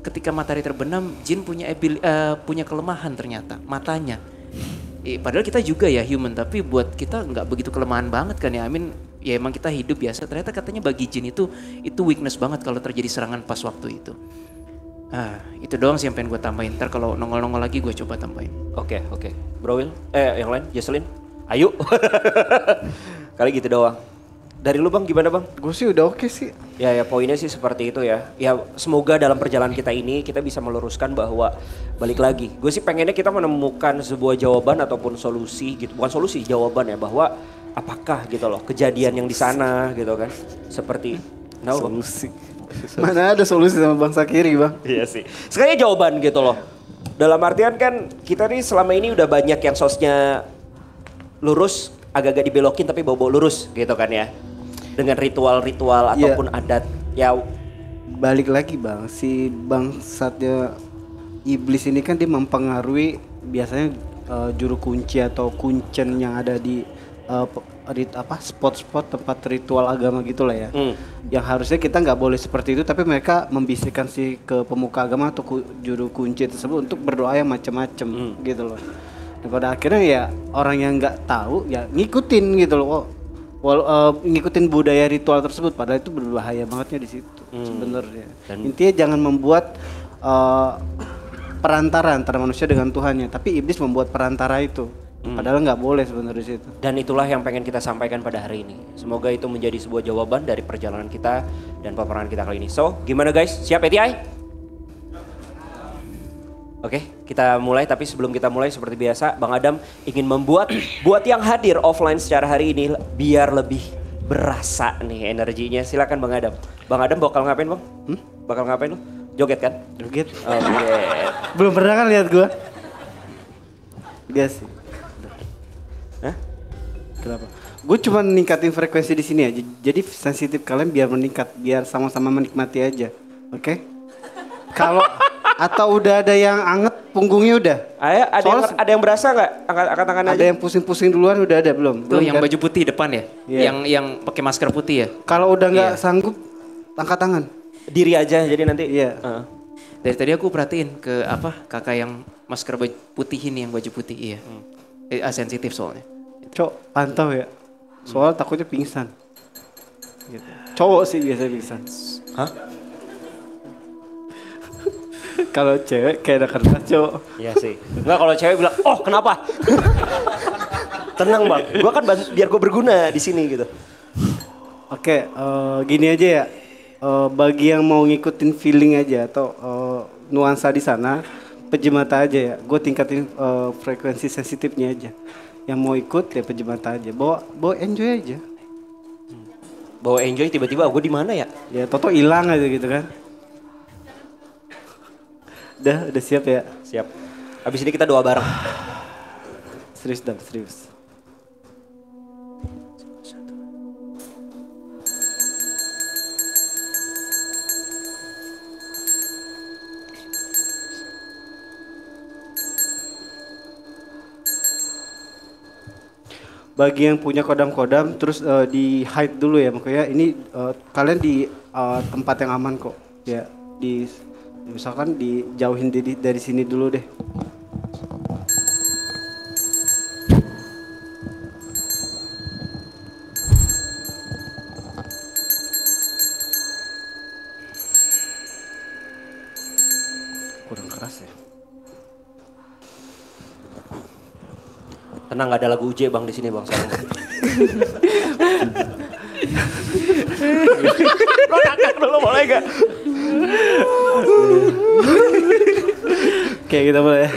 ketika matahari terbenam, jin punya kelemahan ternyata matanya. Padahal kita juga ya human, tapi buat kita nggak begitu kelemahan banget kan ya. Ya emang kita hidup biasa. Ternyata katanya bagi jin itu weakness banget kalau terjadi serangan pas waktu itu. Itu doang sih yang pengen gue tambahin. Ntar kalau nongol-nongol lagi gue coba tambahin. Oke. Bro Will, yang lain, Jocelyn, ayo. Kali gitu doang. Dari lu bang, gimana bang? Gue sih udah oke sih. Ya poinnya sih seperti itu ya. Ya semoga dalam perjalanan kita ini kita bisa meluruskan bahwa balik lagi. Gue sih pengennya kita menemukan sebuah jawaban ataupun solusi gitu. Bukan solusi, jawaban ya bahwa apakah gitu loh kejadian yang di sana gitu kan. Seperti Solusi. Mana ada solusi sama bangsa kiri bang? Iya sih. Sekalinya jawaban gitu loh. Dalam artian kan kita nih selama ini udah banyak yang sosnya lurus, agak-agak dibelokin tapi bawa-bawa lurus gitu kan ya. Dengan ritual-ritual ataupun adat ya. Balik lagi bang, si bangsatnya iblis ini kan dia mempengaruhi biasanya juru kunci atau kuncen yang ada di spot-spot tempat ritual agama gitulah ya. Yang harusnya kita nggak boleh seperti itu, tapi mereka membisikkan si ke pemuka agama atau juru kunci tersebut untuk berdoa yang macam-macam gitu loh. Dan pada akhirnya ya orang yang nggak tahu ya ngikutin gitu loh. Ngikutin budaya ritual tersebut, padahal itu berbahaya bangetnya di situ sebenarnya. Intinya jangan membuat perantara antara manusia dengan Tuhannya, tapi iblis membuat perantara itu. Padahal nggak boleh sebenarnya di situ. Dan itulah yang pengen kita sampaikan pada hari ini. Semoga itu menjadi sebuah jawaban dari perjalanan kita dan peperangan kita kali ini. So, gimana guys? Siap ATI? Oke, kita mulai. Tapi sebelum kita mulai seperti biasa, Bang Adam ingin buat yang hadir offline secara hari ini biar lebih berasa nih energinya. Silakan Bang Adam. Bang Adam bakal ngapain Bang? Bakal ngapain lu? Joget kan? Joget? Oke. Belum pernah kan lihat gua? Iya sih. Hah? Kenapa? Gue cuma ningkatin frekuensi di sini aja. Jadi sensitif kalian biar meningkat, biar sama-sama menikmati aja. Oke? Kalau atau udah ada yang anget punggungnya udah. Ayo, ada yang berasa nggak? Angkat tangan aja. Ada yang pusing-pusing duluan udah ada belum? Tuh Belum yang kan? baju putih depan ya? Iya. Yang pakai masker putih ya? Kalau udah nggak Iya. sanggup, angkat tangan. Diri aja jadi nanti. Iya. Dari tadi aku perhatiin ke kakak yang masker baju putih ini, yang baju putih, iya. Sensitif soalnya. Cok, pantau ya. Soalnya takutnya pingsan. Gitu. Cowok sih biasa pingsan. Hah? Kalau cewek kayak ada kertas cowok. Iya sih. Enggak kalau cewek bilang, "Oh, kenapa?" Tenang, Bang. Gua kan biar gua berguna di sini gitu. Oke, gini aja ya. Bagi yang mau ngikutin feeling aja atau nuansa di sana, pejam mata aja ya. Gue tingkatin frekuensi sensitifnya aja. Yang mau ikut ya pejam mata aja. Bawa enjoy aja. Bawa enjoy tiba-tiba gue di mana ya? Ya toto hilang aja gitu kan. Udah siap ya. Siap. Habis ini kita doa bareng. Serius dan serius. Bagi yang punya kodam-kodam terus di hide dulu ya, makanya ini kalian di tempat yang aman kok ya, di misalkan dijauhin dari sini dulu deh. Kurang keras ya. Tenang, nggak ada lagu Uje Bang di sini Bang sekarang. Lo ngakak dulu boleh gak? Oke, kita mulai ya.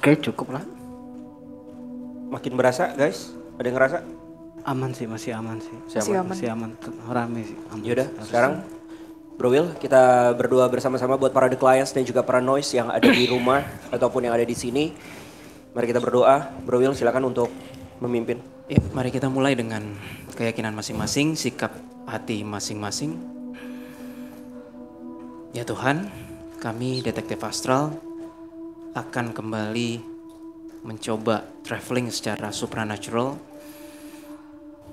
Oke, cukup lah. Makin berasa guys? Ada yang ngerasa? Aman sih, masih aman sih. Masih aman. Masih aman, rame sih. Aman. Yaudah, sekarang Bro Will, kita berdoa bersama-sama buat para The Clients dan juga para Noise yang ada di rumah ataupun yang ada di sini. Mari kita berdoa. Bro Will, silakan untuk memimpin. Ya, mari kita mulai dengan keyakinan masing-masing, sikap hati masing-masing. Ya Tuhan, kami Detektif Astral akan kembali mencoba traveling secara supernatural.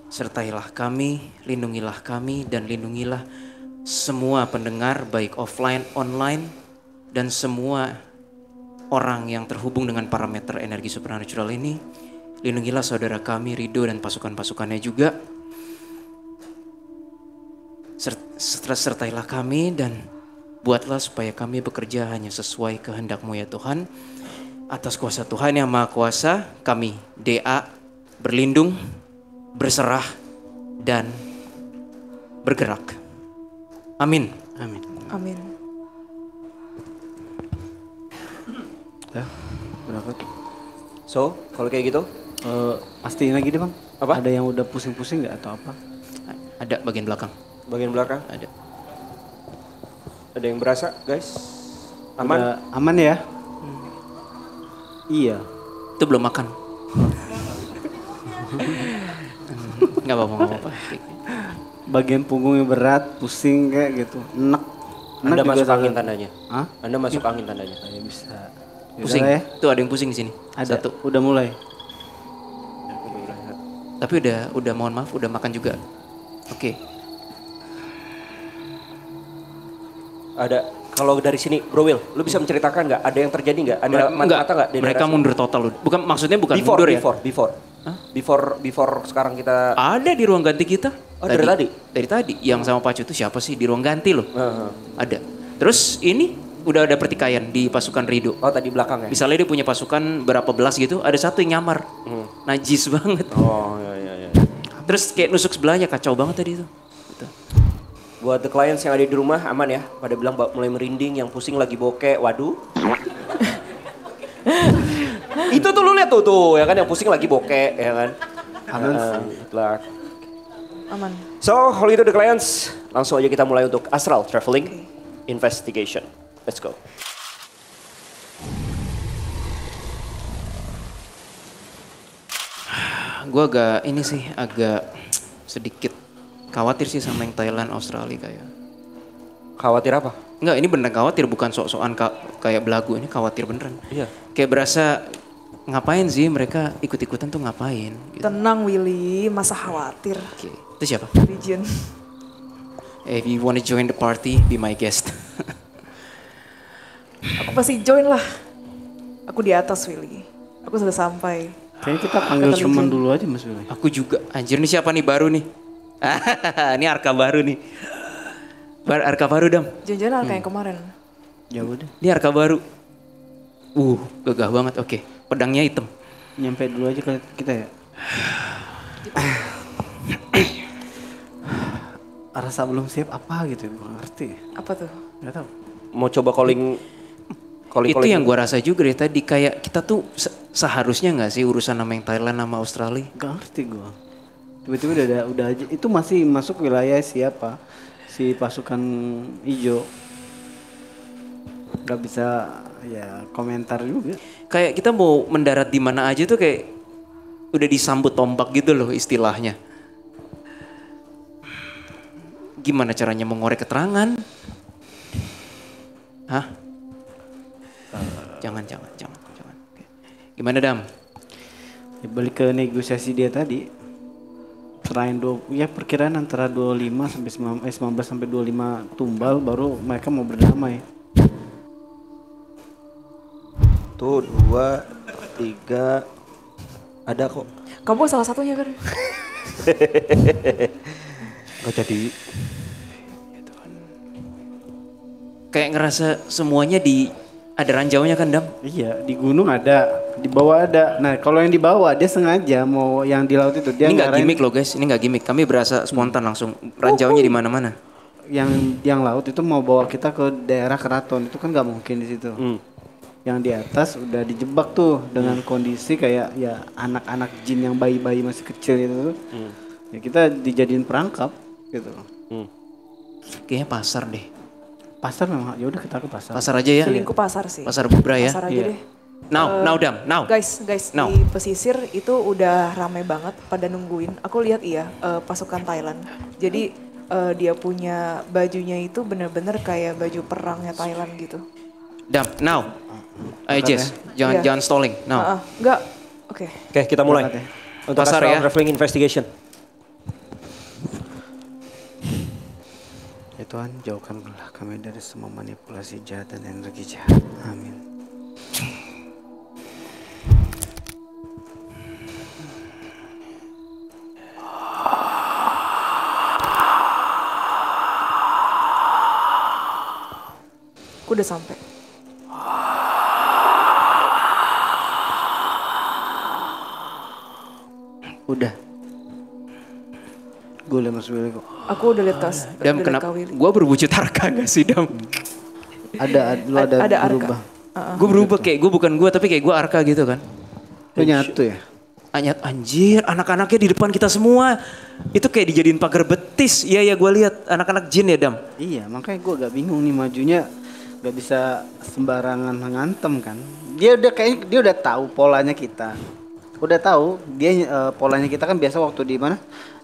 Sertailah kami, lindungilah kami, dan lindungilah semua pendengar baik offline, online, dan semua orang yang terhubung dengan parameter energi supernatural ini. Lindungilah saudara kami Rido dan pasukan-pasukannya juga. Sertailah kami dan buatlah supaya kami bekerja hanya sesuai kehendak-Mu ya Tuhan. Atas kuasa Tuhan yang Maha Kuasa, kami DA berlindung, berserah, dan bergerak. Amin. Amin. Amin. Ya, berapa? So, kalau kayak gitu, pastiin lagi deh Bang. Apa? Ada yang udah pusing-pusing nggak atau apa? Ada bagian belakang. bagian belakang. Ada. Ada yang berasa guys? Aman? Udah aman ya? Iya. Itu belum makan. Nggak apa-apa. Bagian punggungnya berat, pusing kayak gitu, enek. Anda juga masuk ada. angin tandanya. Hah? Anda masuk angin tandanya. Ya bisa. Pusing. Yaudah lah ya. Tuh ada yang pusing di sini. Ada. Satu. Udah mulai. Tapi udah mohon maaf, udah makan juga. Oke. Ada. Kalau dari sini, Bro Will, lu bisa menceritakan nggak? Ada yang terjadi nggak? Ada mata nggak? Mereka mundur total. Bukan maksudnya bukan mundur ya. Before sekarang kita. Ada di ruang ganti kita. Oh, dari tadi? Dari tadi. Yang sama Pacu itu siapa sih di ruang ganti loh? Ada. Terus ini udah ada pertikaian di pasukan Rido. Oh tadi belakang ya? Misalnya dia punya pasukan berapa belas gitu, ada satu yang nyamar. Najis banget. Oh iya. Terus kayak nusuk sebelahnya, kacau banget tadi itu. Gitu. Buat the clients yang ada di rumah aman ya. Pada bilang mulai merinding, yang pusing lagi bokeh. Waduh. Itu tuh lu lihat tuh ya kan, yang pusing lagi bokeh ya kan. Aman. Aman. So, kalau itu the clients, langsung aja kita mulai untuk Astral Traveling Investigation. Let's go. Gue agak sedikit khawatir sih sama yang Thailand, Australia kayak. Khawatir apa? Enggak, ini beneran khawatir, bukan sok-sokan kayak belagu, ini khawatir beneran. Iya. Kayak berasa ngapain sih mereka ikut-ikutan tuh ngapain gitu. Tenang Willy, masa khawatir. Oke. Itu siapa? Legion. If you wanna join the party, be my guest. Aku pasti join lah. Aku di atas Willy. Aku sudah sampai. Kayaknya kita panggil Kata Suman Legion. dulu aja Mas Willy. Aku juga. Anjir, ini siapa nih baru nih? Ini Arka baru nih. Arka baru, Dam. Jangan-jangan kayak yang kemarin. Ya udah. Ini Arka baru. Gagah banget. Oke. Pedangnya hitam. Nyampe dulu aja ke kita ya. Rasa belum siap apa gitu, gue ngerti. Apa tuh? Gak tau. Mau coba calling Itu yang gua rasa juga dari tadi, kayak kita tuh seharusnya nggak sih urusan sama yang Thailand sama Australia? Gak ngerti gue. Tiba-tiba udah aja. Itu masih masuk wilayah siapa? Si pasukan hijau. Gak bisa ya komentar juga. Kayak kita mau mendarat di mana aja tuh kayak udah disambut tombak gitu loh istilahnya. Gimana caranya mengorek keterangan? Hah? Jangan. Oke. Gimana, Dam? Ya, balik ke negosiasi dia tadi. Selain ya perkiraan antara 25 sampai 19 sampai 25 tumbal baru mereka mau berdamai. Tuh 2, 3, ada kok. Kamu salah satunya kan? Gak jadi. Kayak ngerasa semuanya ada ranjaunya kan, Dam? Iya, di gunung ada, di bawah ada. Nah, kalau yang di bawah dia sengaja mau yang di laut itu dia Ini nggak ngarahin- gimmick loh guys, ini nggak gimmick. Kami berasa spontan langsung. Ranjaunya di mana-mana. yang laut itu mau bawa kita ke daerah keraton itu kan nggak mungkin di situ. Yang di atas udah dijebak tuh dengan kondisi kayak ya anak-anak jin yang bayi-bayi masih kecil itu. Ya kita dijadiin perangkap gitu. Kayaknya pasar deh. Pasar memang ya udah kita ke pasar. Pasar aja ya. Selingkuh pasar sih. Pasar Bubra ya. Pasar aja Iya. deh. Now Dam, now. Guys, Now. di pesisir itu udah ramai banget pada nungguin. Aku lihat pasukan Thailand. Jadi dia punya bajunya itu bener-bener kayak baju perangnya Thailand gitu. Dam, now. Ayo Jess, Iya. jangan stalling. Now. Enggak, oke. Oke, kita mulai. Berangkat ya. Untuk Pasar Astral ya. Traveling Investigation. Ya Tuhan, jauhkanlah kami dari semua manipulasi jahat dan energi jahat. Amin. Aku udah sampai. Udah. Gue udah Mas Willy kok. Aku udah lihat tas. Dam, udah liat kenapa? Kak Willy. Gua berwujud Arka gak sih, Dam? Lu ada Ada Arka. berubah. Gue berubah kayak gue bukan gue tapi kayak gue Arka gitu kan. Lu nyatu ya? Anjir, anak-anaknya di depan kita semua. Itu kayak dijadiin pagar betis. Iya gue lihat anak-anak jin ya, Dam. Iya, makanya gue agak bingung nih majunya gak bisa sembarangan ngantem kan. Dia udah tahu polanya kita. Udah tahu dia polanya kita kan biasa waktu di mana?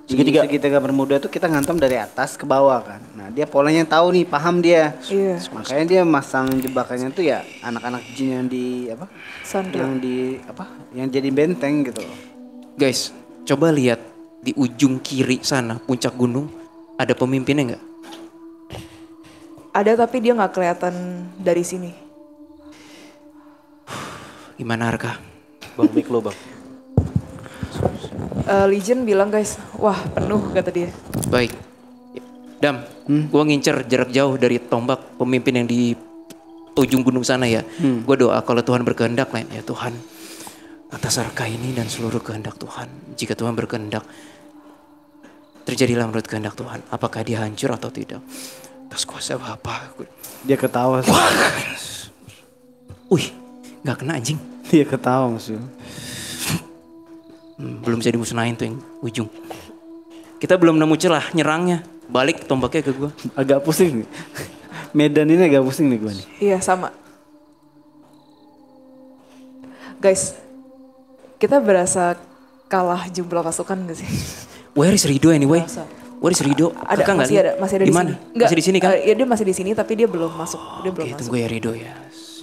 Di segitiga bermuda tuh kita ngantem dari atas ke bawah kan. Nah, dia polanya tahu nih, paham dia. Iya. Makanya dia masang jebakannya tuh ya anak-anak jin yang di apa? Sandra. Yang di apa? Yang jadi benteng gitu. Guys, coba lihat di ujung kiri sana puncak gunung ada pemimpinnya nggak? Ada tapi dia nggak kelihatan dari sini. Gimana Arka? Bang, mic lo bang. Legion bilang guys, wah penuh kata dia. Baik. Dam, gua ngincer jarak jauh dari tombak pemimpin yang di ujung gunung sana ya. Gua doa kalau Tuhan berkehendak, Len, ya Tuhan, atas Arka ini dan seluruh kehendak Tuhan. Jika Tuhan berkehendak, terjadilah menurut kehendak Tuhan. Apakah dia hancur atau tidak? Atas kuasa Bapa. Dia ketawa sih. Wih, nggak kena anjing. Dia ketawa maksudnya. Belum bisa dimusnahin tuh yang ujung. Kita belum nemu celah nyerangnya. Balik tombaknya ke gua. Agak pusing nih. Medan ini agak pusing nih gue nih. Iya sama. Guys, kita berasa kalah jumlah pasukan gak sih? Where is Rido anyway? Berasa. Where is Rido? Ada, Kakak nggak masih lihat? ada, masih ada Di di mana? sini. Masih di sini kan? Ya dia masih di sini tapi dia belum masuk. Dia belum Oke, masuk. tunggu ya Rido ya.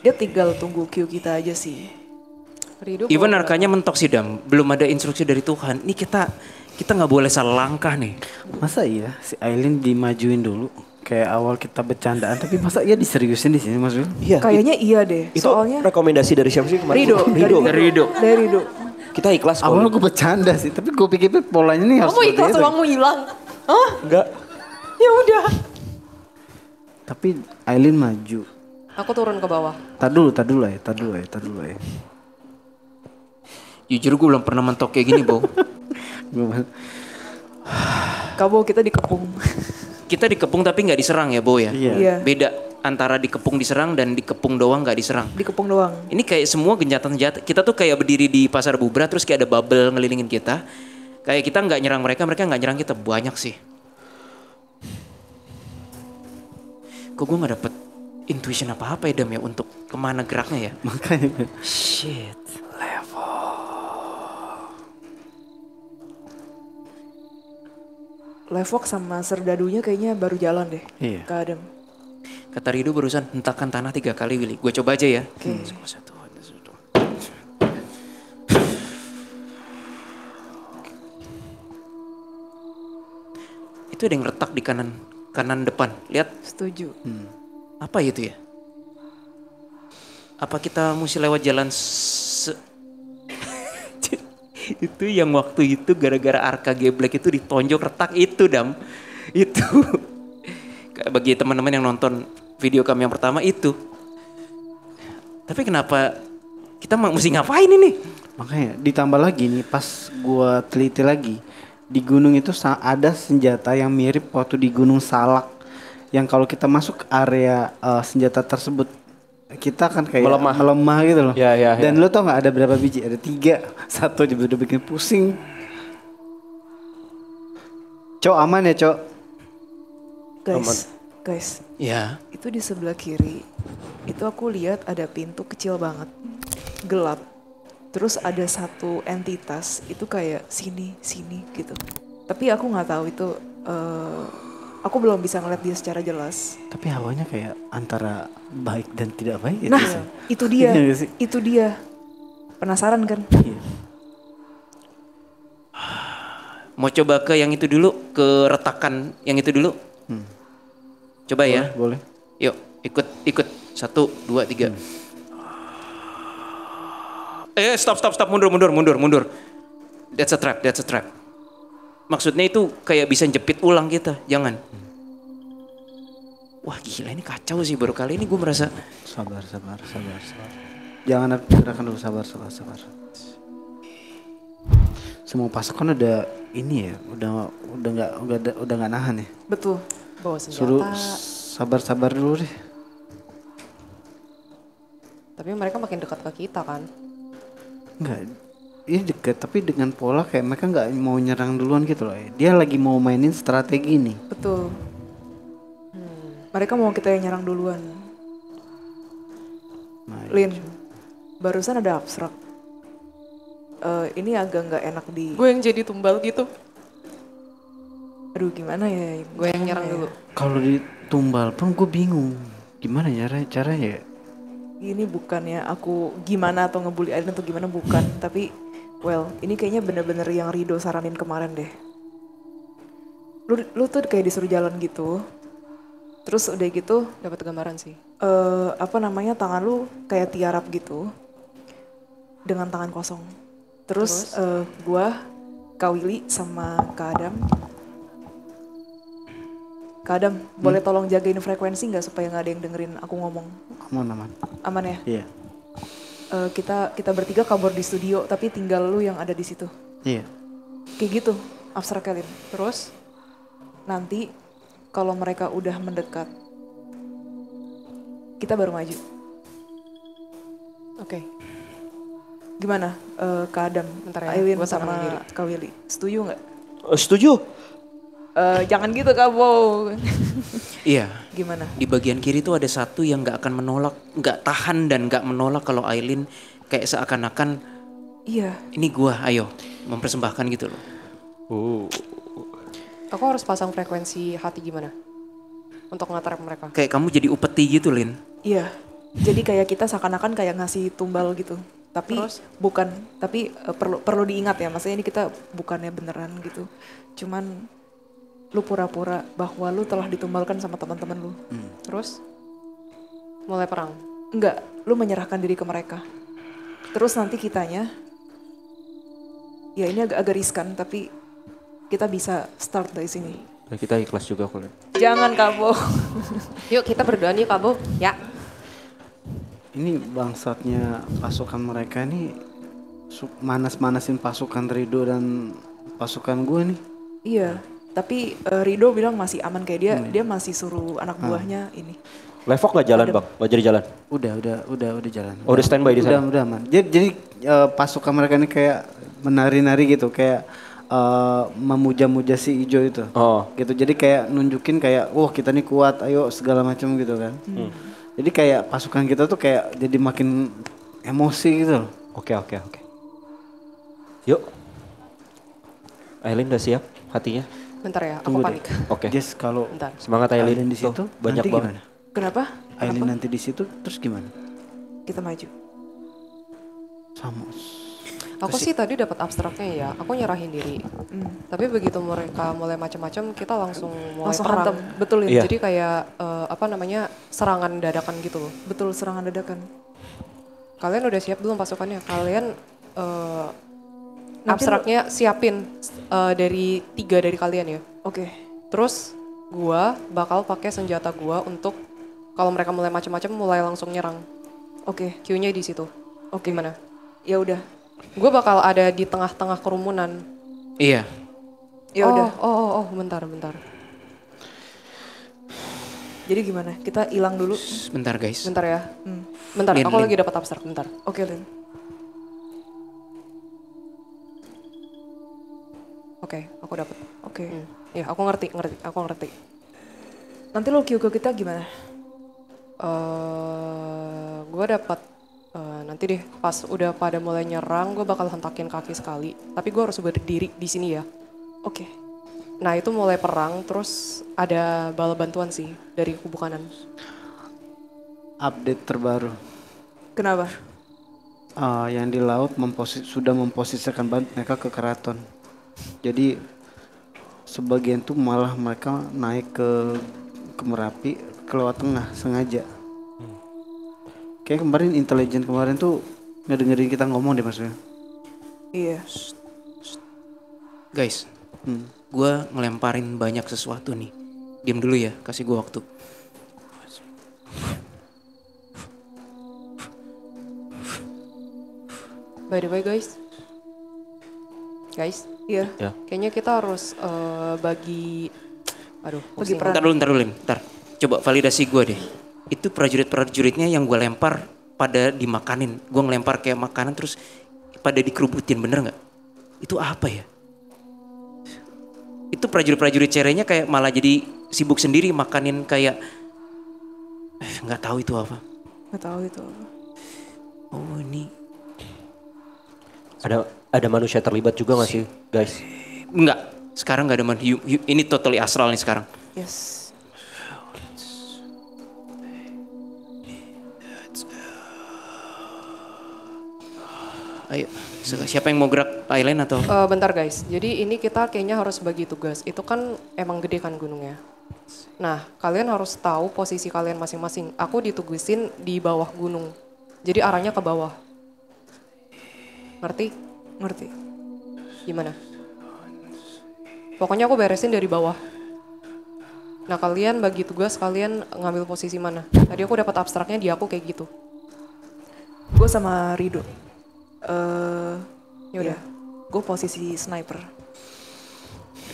Dia tinggal tunggu queue kita aja sih. Rido Even bawa arkanya mentok sih Dam. Belum ada instruksi dari Tuhan. Ini kita nggak boleh salah langkah nih. Masa iya si Aileen dimajuin dulu? Kayak awal kita bercandaan tapi masa iya diseriusin di sini maksudnya? Iya. Kayaknya iya deh. Itu Soalnya rekomendasi dari siapa sih kemarin? Rido. Dari Rido. Dari Rido. Kita ikhlas kok. Awalnya gue bercanda sih, tapi gue pikir polanya nih harus Kamu seperti ikhlas itu. uangmu hilang? Hah? Enggak. Ya udah. Tapi Aileen maju. Aku turun ke bawah. Tar dulu ya. Jujur gue belum pernah mentok kayak gini, Bo. Kamu kita dikepung. Kita dikepung tapi nggak diserang ya, Bo ya. Iya. Iya. Beda antara dikepung diserang dan dikepung doang nggak diserang. Dikepung doang. Ini kayak semua genjatan-genjatan. Kita tuh kayak berdiri di pasar Bubra terus kayak ada bubble ngelilingin kita. Kayak kita nggak nyerang mereka nggak nyerang kita. Banyak sih. Kok gue nggak dapet intuition apa-apa ya Dam ya untuk kemana geraknya ya? Makanya Shit. Levok sama Serdadunya kayaknya baru jalan deh. Iya. Ke Adam. Kata Rido barusan hentakan tanah 3 kali Willy. Gue coba aja ya. Oke. Itu ada yang retak di kanan depan. Lihat Setuju. apa itu ya? Apa kita mesti lewat jalan itu yang waktu itu gara-gara Arka Geblek itu ditonjok retak itu Dam. Itu. Bagi teman-teman yang nonton video kami yang pertama itu. Tapi kenapa kita mesti ngapain ini? Makanya ditambah lagi nih pas gua teliti lagi di gunung itu ada senjata yang mirip waktu di Gunung Salak yang kalau kita masuk area senjata tersebut kita kan kayak melemah gitu loh. Ya. Dan lo tau nggak ada berapa biji? Ada 3. Satu aja udah bikin pusing. Cok aman ya Cok? Guys, Ya. itu di sebelah kiri. Itu aku lihat ada pintu kecil banget. Gelap. Terus ada satu entitas itu kayak sini gitu. Tapi aku nggak tahu itu aku belum bisa ngeliat dia secara jelas. Tapi hawanya kayak antara baik dan tidak baik gitu Nah, sih. itu dia. Iya nggak sih? Itu dia. Penasaran kan? Iya. Mau coba ke yang itu dulu, ke retakan yang itu dulu. Coba ya. Boleh. Yuk, ikut. 1, 2, 3. Stop, mundur. That's a trap. Maksudnya itu kayak bisa jepit ulang kita, jangan. Wah gila ini kacau sih, baru kali ini gue merasa. Sabar. Jangan gerakan dulu, sabar. Semua pasukan udah ini ya, udah nggak nahan ya. Betul. Bawa senjata. Suruh sabar dulu deh. Tapi mereka makin dekat ke kita kan. Enggak, ini deket tapi dengan pola kayak mereka nggak mau nyerang duluan gitu loh. Dia lagi mau mainin strategi nih. Betul. Mereka mau kita yang nyerang duluan. Lin, barusan ada abstrak. Ini agak nggak enak di. Gue yang jadi tumbal gitu. Aduh gimana ya? Gue yang nyerang dulu. Kalau ditumbal pun gue bingung. Gimana caranya ya? Ini bukannya aku gimana atau ngebully Aiden atau gimana bukan. Tapi well ini kayaknya bener-bener yang Rido saranin kemarin deh. Lu tuh kayak disuruh jalan gitu. Terus udah gitu Dapat gambaran sih. tangan lu kayak tiarap gitu. Dengan tangan kosong. Terus gua, Kak Willy sama Kak Adam Kak Adam, boleh tolong jagain frekuensi nggak supaya nggak ada yang dengerin aku ngomong? Aman. Aman ya? Iya. Kita bertiga kabur di studio, tapi tinggal lu yang ada di situ. Iya. Kayak gitu, abstrak kalian. Terus nanti kalau mereka udah mendekat, kita baru maju. Oke. Gimana Kak Adam, Bentar ya, Aileen gua tenangin sama diri. Kak Willy? Setuju nggak? Setuju. Jangan gitu Kak Bo. Iya. Gimana? Di bagian kiri tuh ada satu yang nggak akan menolak, nggak tahan dan nggak menolak kalau Aileen kayak seakan-akan Iya. ini gua, ayo mempersembahkan gitu loh. Aku harus pasang frekuensi hati gimana? Untuk nge-trap mereka. Kayak kamu jadi upeti gitu, Lin. Iya. Jadi kayak kita seakan-akan kayak ngasih tumbal gitu. Tapi Terus? bukan, tapi perlu diingat ya, maksudnya ini kita bukannya beneran gitu. Cuman lu pura-pura bahwa lu telah ditumbalkan sama teman-teman lu. Terus mulai perang. Enggak, lu menyerahkan diri ke mereka. Terus nanti kitanya, ya ini agak riskan tapi kita bisa start dari sini. Nah, kita ikhlas juga kok. Jangan Kabo. Yuk kita berdoa nih Kak Bo. Ya. Ini bangsatnya pasukan mereka nih manas-manasin pasukan Rido dan pasukan gue nih. Iya, tapi Rido bilang masih aman kayak dia masih suruh anak buahnya ini. Levok nggak jalan bang? Nggak jadi jalan? Udah jalan. Oh, udah standby di sana? Udah aman. Jadi pasukan mereka ini kayak menari-nari gitu, kayak memuja-muja si Ijo itu. Oh. Gitu. Jadi kayak nunjukin kayak, wah kita nih kuat, ayo segala macam gitu kan. Jadi kayak pasukan kita tuh kayak jadi makin emosi gitu loh. Oke. Yuk. Aileen udah siap hatinya? Bentar ya, aku Tunggu panik. Oke. Jess kalau Bentar. Semangat Aileen. Aileen di situ Tuh, banyak nanti banget. gimana? Kenapa? Aileen nanti di situ terus gimana? Kita maju. Sama. Aku sih tadi dapat abstraknya ya, aku nyerahin diri. Tapi begitu mereka mulai macam-macam, kita langsung mulai Langsung perang. hantam, betul ya? Iya. Jadi kayak serangan dadakan gitu loh. Betul, serangan dadakan. Kalian udah siap belum pasukannya? Kalian Nanti abstraknya siapin dari 3 dari kalian ya. Oke. Terus gua bakal pakai senjata gua untuk kalau mereka mulai macam-macam mulai langsung nyerang. Oke. Q-nya di situ. Oke. Gimana? Ya udah. Gue bakal ada di tengah-tengah kerumunan. Iya. Ya udah. Oh, bentar. Jadi gimana? Kita hilang dulu. Bentar guys. Bentar ya. Bentar, Lin, aku Lin. lagi dapat abstrak, bentar. Oke, Lin. Oke, aku dapat. Oke. Ya, aku ngerti. Nanti lo Q ke kita gimana? Gue dapat nanti deh pas udah pada mulai nyerang, gue bakal hentakin kaki sekali. Tapi gue harus berdiri di sini ya. Oke. Nah itu mulai perang, terus ada bala bantuan sih dari kubu kanan. Update terbaru. Kenapa? Yang di laut sudah memposisikan mereka ke keraton. Jadi sebagian tuh malah mereka naik ke Merapi ke lewat tengah sengaja. Kayak kemarin intelijen kemarin tuh ngedengerin kita ngomong deh maksudnya. Iya. Guys, gue ngelemparin banyak sesuatu nih. Diam dulu ya, kasih gue waktu. By the way guys. Iya. Ya. Kayaknya kita harus bagi, aduh, Bagi pusing. peran. Ntar dulu, Lin. Ntar. Coba validasi gue deh. Itu prajurit-prajuritnya yang gue lempar pada dimakanin. Gue ngelempar kayak makanan terus pada dikerubutin, bener nggak? Itu apa ya? Itu prajurit-prajurit cerenya kayak malah jadi sibuk sendiri makanin kayak nggak tahu itu apa. Nggak tahu itu. Oh ini Ada manusia terlibat juga nggak sih guys? enggak. Sekarang nggak ada ini totally astral nih sekarang. Yes. Ayo, siapa yang mau gerak, Aileen atau? Bentar guys, jadi ini kita kayaknya harus bagi tugas. Itu kan emang gede kan gunungnya. Nah, kalian harus tahu posisi kalian masing-masing. Aku ditugasin di bawah gunung. Jadi arahnya ke bawah. Ngerti? Ngerti. Gimana? Pokoknya aku beresin dari bawah. Nah kalian bagi tugas kalian ngambil posisi mana? Tadi aku dapat abstraknya di aku kayak gitu. Gue sama Rido. Yaudah. Gue posisi sniper.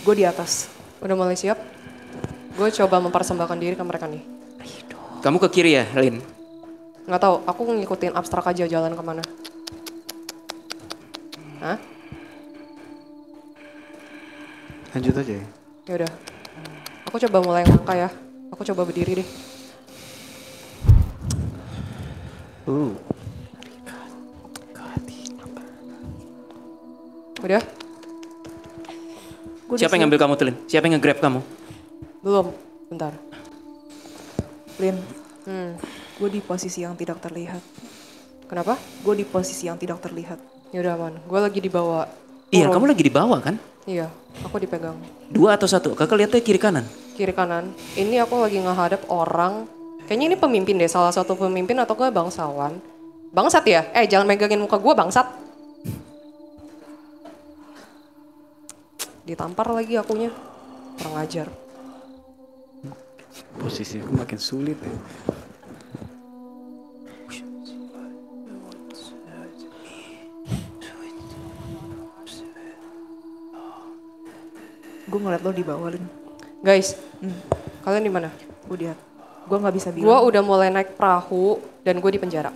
Gue di atas. Udah mulai siap? Gue coba mempersembahkan diri ke mereka nih. Kamu ke kiri ya, Lin? Nggak tahu, aku ngikutin abstrak aja jalan kemana. Hah? Lanjut aja ya. Yaudah. Aku coba mulai ngangka ya. Aku coba berdiri deh. Udah? Siapa yang ngambil kamu tuh, Lin? Siapa yang nge-grab kamu? Belum. Bentar. Lin, gue di posisi yang tidak terlihat. Kenapa? Gue di posisi yang tidak terlihat. Yaudah aman. Gue lagi dibawa. Iya, turun. kamu lagi di bawah kan? Iya, aku dipegang. 2 atau 1? Kakak lihatnya kiri kanan. Kiri kanan. Ini aku lagi ngehadap orang. Kayaknya ini pemimpin deh, salah satu pemimpin atau gue bangsawan. Bangsat ya? Jangan megangin muka gue bangsat. Ditampar lagi akunya. Kurang ajar. Posisi aku makin sulit ya. Gue ngeliat lo di bawah, Lin. Guys, kalian di mana? Gue di atas. Gue nggak bisa Gue bilang. udah mulai naik perahu dan gue di penjara.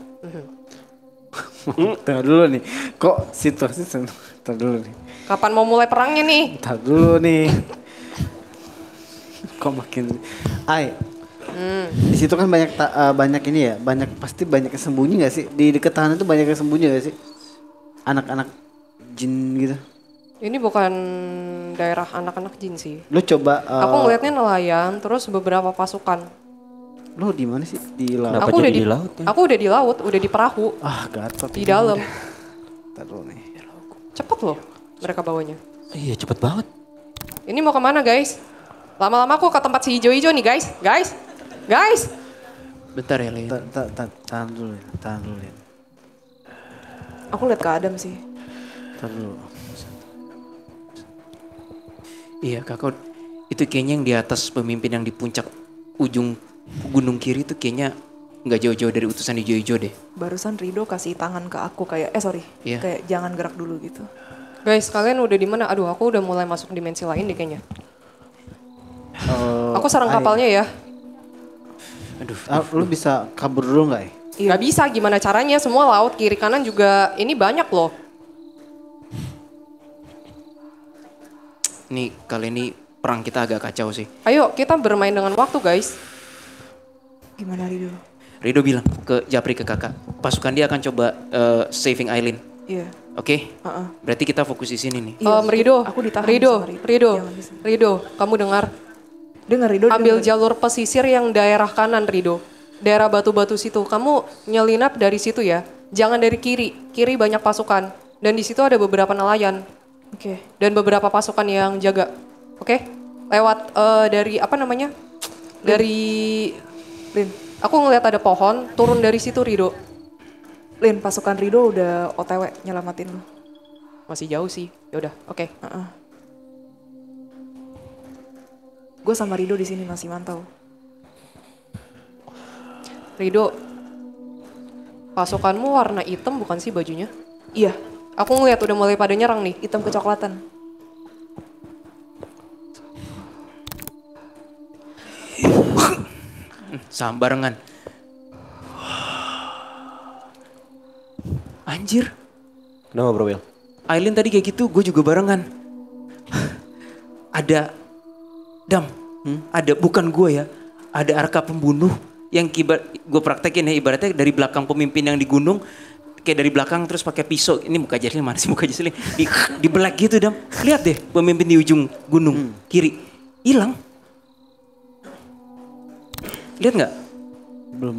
Tunggu dulu nih. Kok situasi Tunggu dulu nih. Kapan mau mulai perangnya nih? Ntar dulu nih. Kok makin di situ kan banyak ini ya, pasti banyak yang sembunyi nggak sih? Di dekat tahanan itu banyak yang sembunyi nggak sih? Anak-anak jin gitu. Ini bukan daerah anak-anak jin sih. Lu coba Aku ngeliatnya nelayan, terus beberapa pasukan. lu di mana sih? Di laut. Kenapa Aku udah jadi di di laut ya? Aku udah di laut, udah di perahu, Gatot. di dalam. Ntar dulu nih. Cepet loh mereka bawanya. Iya cepet banget. Ini mau kemana guys? Lama-lama aku ke tempat si hijau-hijau nih guys. Guys. Bentar ya, Lin. Tahan dulu ya. Aku liat ke Adam sih. Ntar dulu. Iya, kakak itu kayaknya yang di atas pemimpin yang di puncak ujung gunung kiri itu kayaknya nggak jauh-jauh dari utusan hijau-hijau deh. Barusan Rido kasih tangan ke aku kayak, Iya. kayak jangan gerak dulu gitu. Guys, kalian udah di mana? Aduh, aku udah mulai masuk dimensi lain deh kayaknya. Aku sarang kapalnya ya. Lu bisa kabur dulu nggak ya? Nggak bisa, gimana caranya? Semua laut kiri kanan juga ini banyak loh. Nih, kali ini perang kita agak kacau sih. Ayo, kita bermain dengan waktu guys. Gimana Rido? Rido bilang ke Japri, ke kakak, pasukan dia akan coba saving Aileen. Iya. Oke? Berarti kita fokus di sini nih. Rido, aku ditahan Rido, sama Rido. Rido, Jangan di sini. Rido, kamu dengar? Dengar Rido. Ambil denger. jalur pesisir yang daerah kanan, Rido. Daerah batu-batu situ. Kamu nyelinap dari situ ya. Jangan dari kiri. Kiri banyak pasukan. Dan di situ ada beberapa nelayan. Oke. Dan beberapa pasukan yang jaga. Oke? Lewat dari apa namanya? Dari Lin, aku ngelihat ada pohon, turun dari situ, Rido. Lin, pasukan Rido udah OTW nyelamatin lu. Masih jauh sih. Ya udah, oke. Gue sama Rido di sini masih mantau. Rido, pasukanmu warna hitam bukan sih bajunya? Iya, Aku ngeliat udah mulai pada nyerang nih. hitam kecoklatan. Sama barengan. Anjir, Kenapa bro Will? Aileen tadi kayak gitu, gue juga barengan. Ada, ada bukan gue ya, ada arka pembunuh yang gue praktekin ya, ibaratnya dari belakang pemimpin yang di gunung, kayak dari belakang terus pakai pisau. Ini muka Jaslin mana sih muka Jaslin? Di belak gitu Dam. Lihat deh pemimpin di ujung gunung kiri, hilang. Lihat nggak? Belum.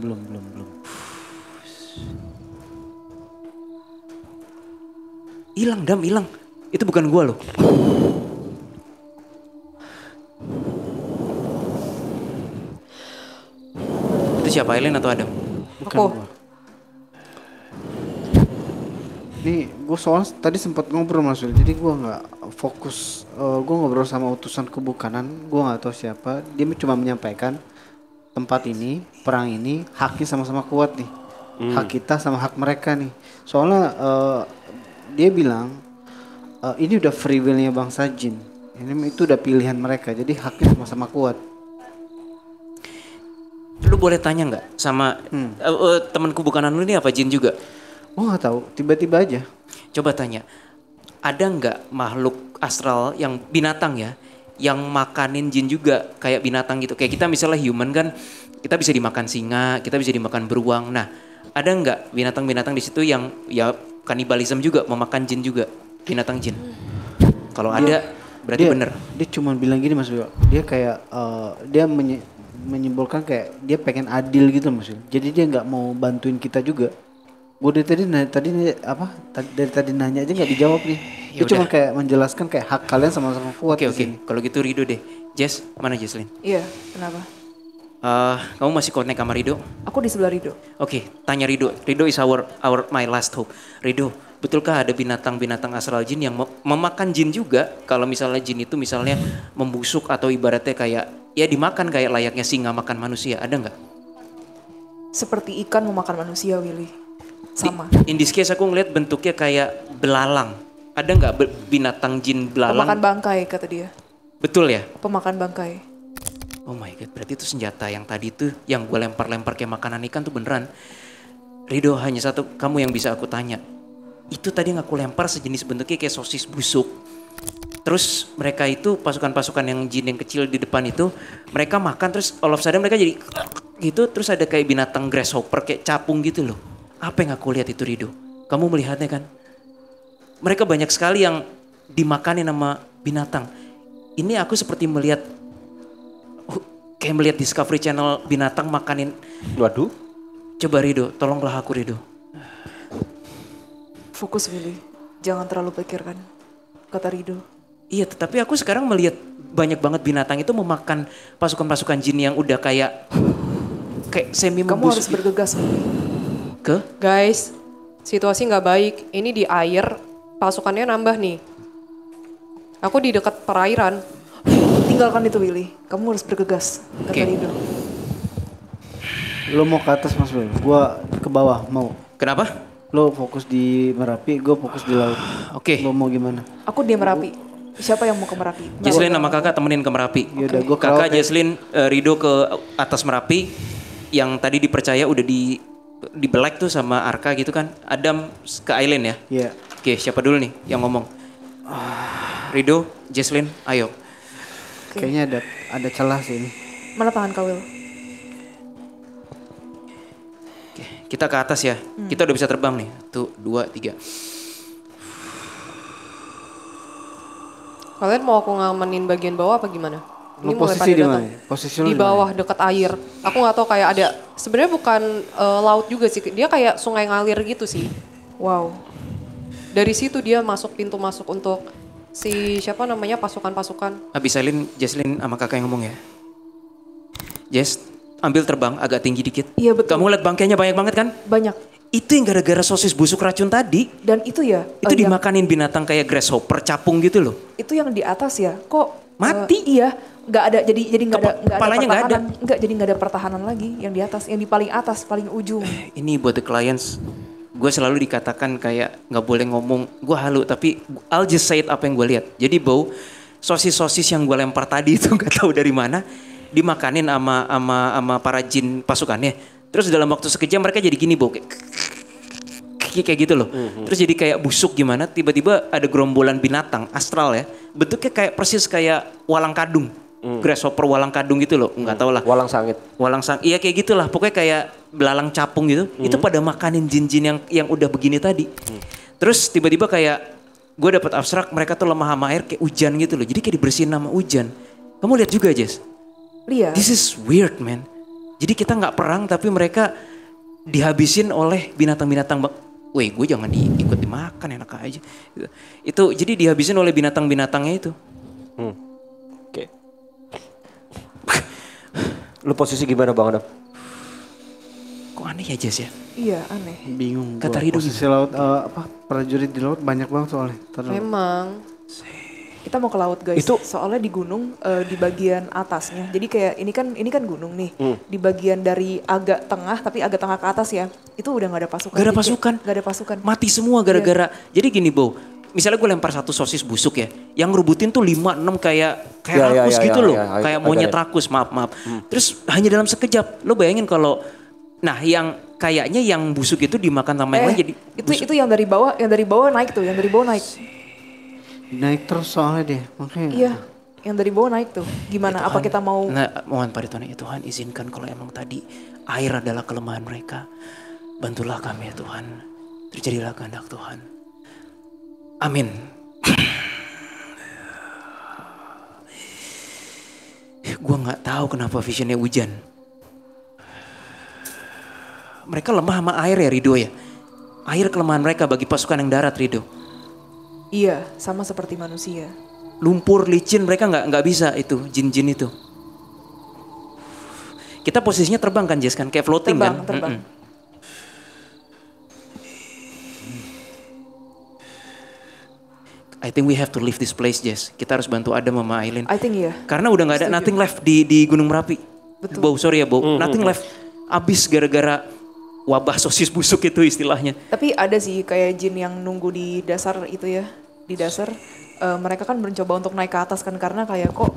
Hilang Dam, hilang. Itu bukan gue loh. Itu siapa, Aileen atau Adam? Aku. Nih, gue soalnya tadi sempat ngobrol Mas Wil, jadi gue nggak fokus. Gue ngobrol sama utusan kubu kanan, gue nggak tahu siapa. Dia cuma menyampaikan tempat ini, perang ini, haknya sama-sama kuat nih. Hak kita sama hak mereka nih. Soalnya dia bilang ini udah free will-nya bangsa jin. Ini itu udah pilihan mereka, jadi haknya sama-sama kuat. Lu boleh tanya nggak sama teman kubu kanan lu ini apa jin juga? Oh nggak tahu, tiba-tiba aja. Coba tanya, ada nggak makhluk astral yang binatang ya, yang makanin jin juga kayak binatang gitu? Kayak kita misalnya human kan, kita bisa dimakan singa, kita bisa dimakan beruang. Nah, ada nggak binatang-binatang di situ yang ya kanibalisme juga, memakan jin juga, binatang jin? Kalau ada, berarti bener. Dia cuma bilang gini Mas Wil, dia kayak dia menyimpulkan kayak dia pengen adil gitu Mas Wil. Jadi dia nggak mau bantuin kita juga. Gue dari tadi nanya aja nggak dijawab nih. Dia cuma kayak menjelaskan kayak hak kalian sama-sama kuat. Oke. Kalau gitu Rido deh. Jess, mana Jesslyn? Iya, kenapa? Kamu masih connect sama Rido? Aku di sebelah Rido. Oke, tanya Rido. Rido is my last hope. Rido, betulkah ada binatang-binatang astral jin yang memakan jin juga? Kalau misalnya jin itu misalnya membusuk atau ibaratnya kayak ya dimakan kayak layaknya singa makan manusia, ada nggak? Seperti ikan memakan manusia, Willy. Sama. In this case aku ngeliat bentuknya kayak belalang. Ada nggak binatang jin belalang? Pemakan bangkai kata dia. Betul ya? Pemakan bangkai. Oh my god, berarti itu senjata yang tadi tuh yang gue lempar-lempar kayak makanan ikan tuh beneran. Rido, hanya satu kamu yang bisa aku tanya. Itu tadi yang aku lempar sejenis bentuknya kayak sosis busuk. Terus mereka itu pasukan-pasukan yang jin yang kecil di depan itu mereka makan terus all of a sudden mereka jadi gitu terus ada kayak binatang grasshopper kayak capung gitu loh. Apa yang aku lihat itu Rido? Kamu melihatnya kan? Mereka banyak sekali yang dimakanin sama binatang. Ini aku seperti melihat kayak melihat Discovery Channel binatang makanin. Waduh. Coba Rido, tolonglah aku Rido. Fokus Willy, jangan terlalu pikirkan, kata Rido. Iya, tetapi aku sekarang melihat banyak banget binatang itu memakan pasukan-pasukan jin yang udah kayak semi membusuk. Kamu harus bergegas Willy. Guys, situasi nggak baik. Ini di air, pasukannya nambah nih. Aku di dekat perairan. Tinggalkan itu Willy, kamu harus bergegas, kata Rido. Lo mau ke atas Mas Wil, gua ke bawah mau. Kenapa? Lo fokus di Merapi, gue fokus di laut. Oke. Lo mau gimana? Aku di Merapi. Siapa yang mau ke Merapi? Jesslyn sama kakak temenin ke Merapi. Yaudah, gua ke Kakak laut ya. Jesslyn, Rido ke atas Merapi. Yang tadi dipercaya udah di belek tuh sama Arka gitu kan. Adam ke Island ya. Iya. Oke, siapa dulu nih yang ngomong? Rido, Jesslyn, ayo. Kayaknya ada celah sih ini. Mana tangan kau Will? Oke, kita ke atas ya. Kita udah bisa terbang nih. Tuh, 2, 3. Kalian mau aku ngamenin bagian bawah apa gimana? Lo posisi di mana? Posisi lo Di bawah dekat air. Aku nggak tahu kayak ada. Sebenarnya bukan laut juga sih. Dia kayak sungai ngalir gitu sih. Wow. Dari situ dia masuk pintu masuk untuk si siapa namanya pasukan-pasukan. Habis Aileen, Jesslyn sama kakak yang ngomong ya. Jess, ambil terbang agak tinggi dikit. Iya betul. Kamu lihat bangkainya banyak banget kan? Banyak. Itu yang gara-gara sosis busuk racun tadi. Dan itu ya. Itu yang- dimakanin binatang kayak grasshopper, capung gitu loh. Itu yang di atas ya. Kok Mati? Iya. Nggak ada. Jadi nggak ada. Nggak ada Kepalanya nggak ada. pertahanan. Nggak jadi nggak ada pertahanan lagi. Yang di atas. Yang di paling atas, paling ujung. Ini buat the clients, gue selalu dikatakan kayak nggak boleh ngomong, gue halu tapi I'll just say it apa yang gue lihat. Jadi bau sosis-sosis yang gue lempar tadi itu nggak tahu dari mana dimakanin sama para jin pasukannya. Terus dalam waktu sekejap mereka jadi gini bau kayak gitu loh. Terus jadi kayak busuk gimana, tiba-tiba ada gerombolan binatang astral ya. Bentuknya kayak persis kayak walang kadung. Grasshopper walang kadung gitu loh, nggak tahu lah. Walang sangit. Walang sang, iya kayak gitulah. Pokoknya kayak belalang capung gitu. Itu pada makanin jin-jin yang udah begini tadi. Terus tiba-tiba kayak gue dapet abstrak mereka tuh lemah sama air kayak hujan gitu loh. Jadi kayak dibersihin sama hujan. Kamu lihat juga Jess? Lihat. This is weird man. Jadi kita nggak perang tapi mereka dihabisin oleh binatang-binatang. Weh gue jangan ikut dimakan enak aja. Itu jadi dihabisin oleh binatang-binatangnya itu. Oke. Lu posisi gimana Bang Adam? Kok aneh ya Jess ya? Iya, aneh. Bingung. Kata Gua. Rido Posisi laut prajurit di laut banyak banget soalnya. Memang. Kita mau ke laut guys. Itu- soalnya di gunung di bagian atasnya. Jadi kayak ini kan gunung nih. Di bagian dari agak tengah tapi agak tengah ke atas ya. Itu udah nggak ada pasukan. Gak ada Jadi kayak pasukan. nggak ada pasukan. Mati semua gara-gara. Jadi gini Bo, misalnya gue lempar satu sosis busuk ya, yang ngerubutin tuh 5-6 kayak Ya, ya, rakus ya, gitu ya, loh, ya, kayak I monyet got it. rakus, maaf. Terus hanya dalam sekejap, lo bayangin kalau, nah yang kayaknya yang busuk itu dimakan sama yang lain jadi itu yang dari bawah naik tuh, yang dari bawah naik. Naik terus soalnya deh, makanya. Iya, yang dari bawah naik tuh. Gimana? Ya Apa Tuhan, kita mau? Nah, mohon pada Tuhan, ya Tuhan izinkan kalau emang tadi air adalah kelemahan mereka, bantulah kami ya Tuhan, terjadilah kehendak Tuhan. Amin. Gua nggak tahu kenapa visionnya hujan. Mereka lemah sama air ya Rido ya. Air kelemahan mereka bagi pasukan yang darat Rido. Iya, sama seperti manusia. Lumpur, licin mereka nggak bisa itu jin-jin itu. Kita posisinya terbang kan Jess kan kayak floating kan. Terbang. I think we have to leave this place Jess. Kita harus bantu Adam sama Aileen. I think iya. Karena udah nggak ada Setuju. nothing left di Gunung Merapi. Betul. Bow, sorry ya Bow. Nothing left. Abis gara-gara wabah sosis busuk itu istilahnya. Tapi ada sih kayak jin yang nunggu di dasar itu ya. Di dasar mereka kan mencoba untuk naik ke atas kan karena kayak kok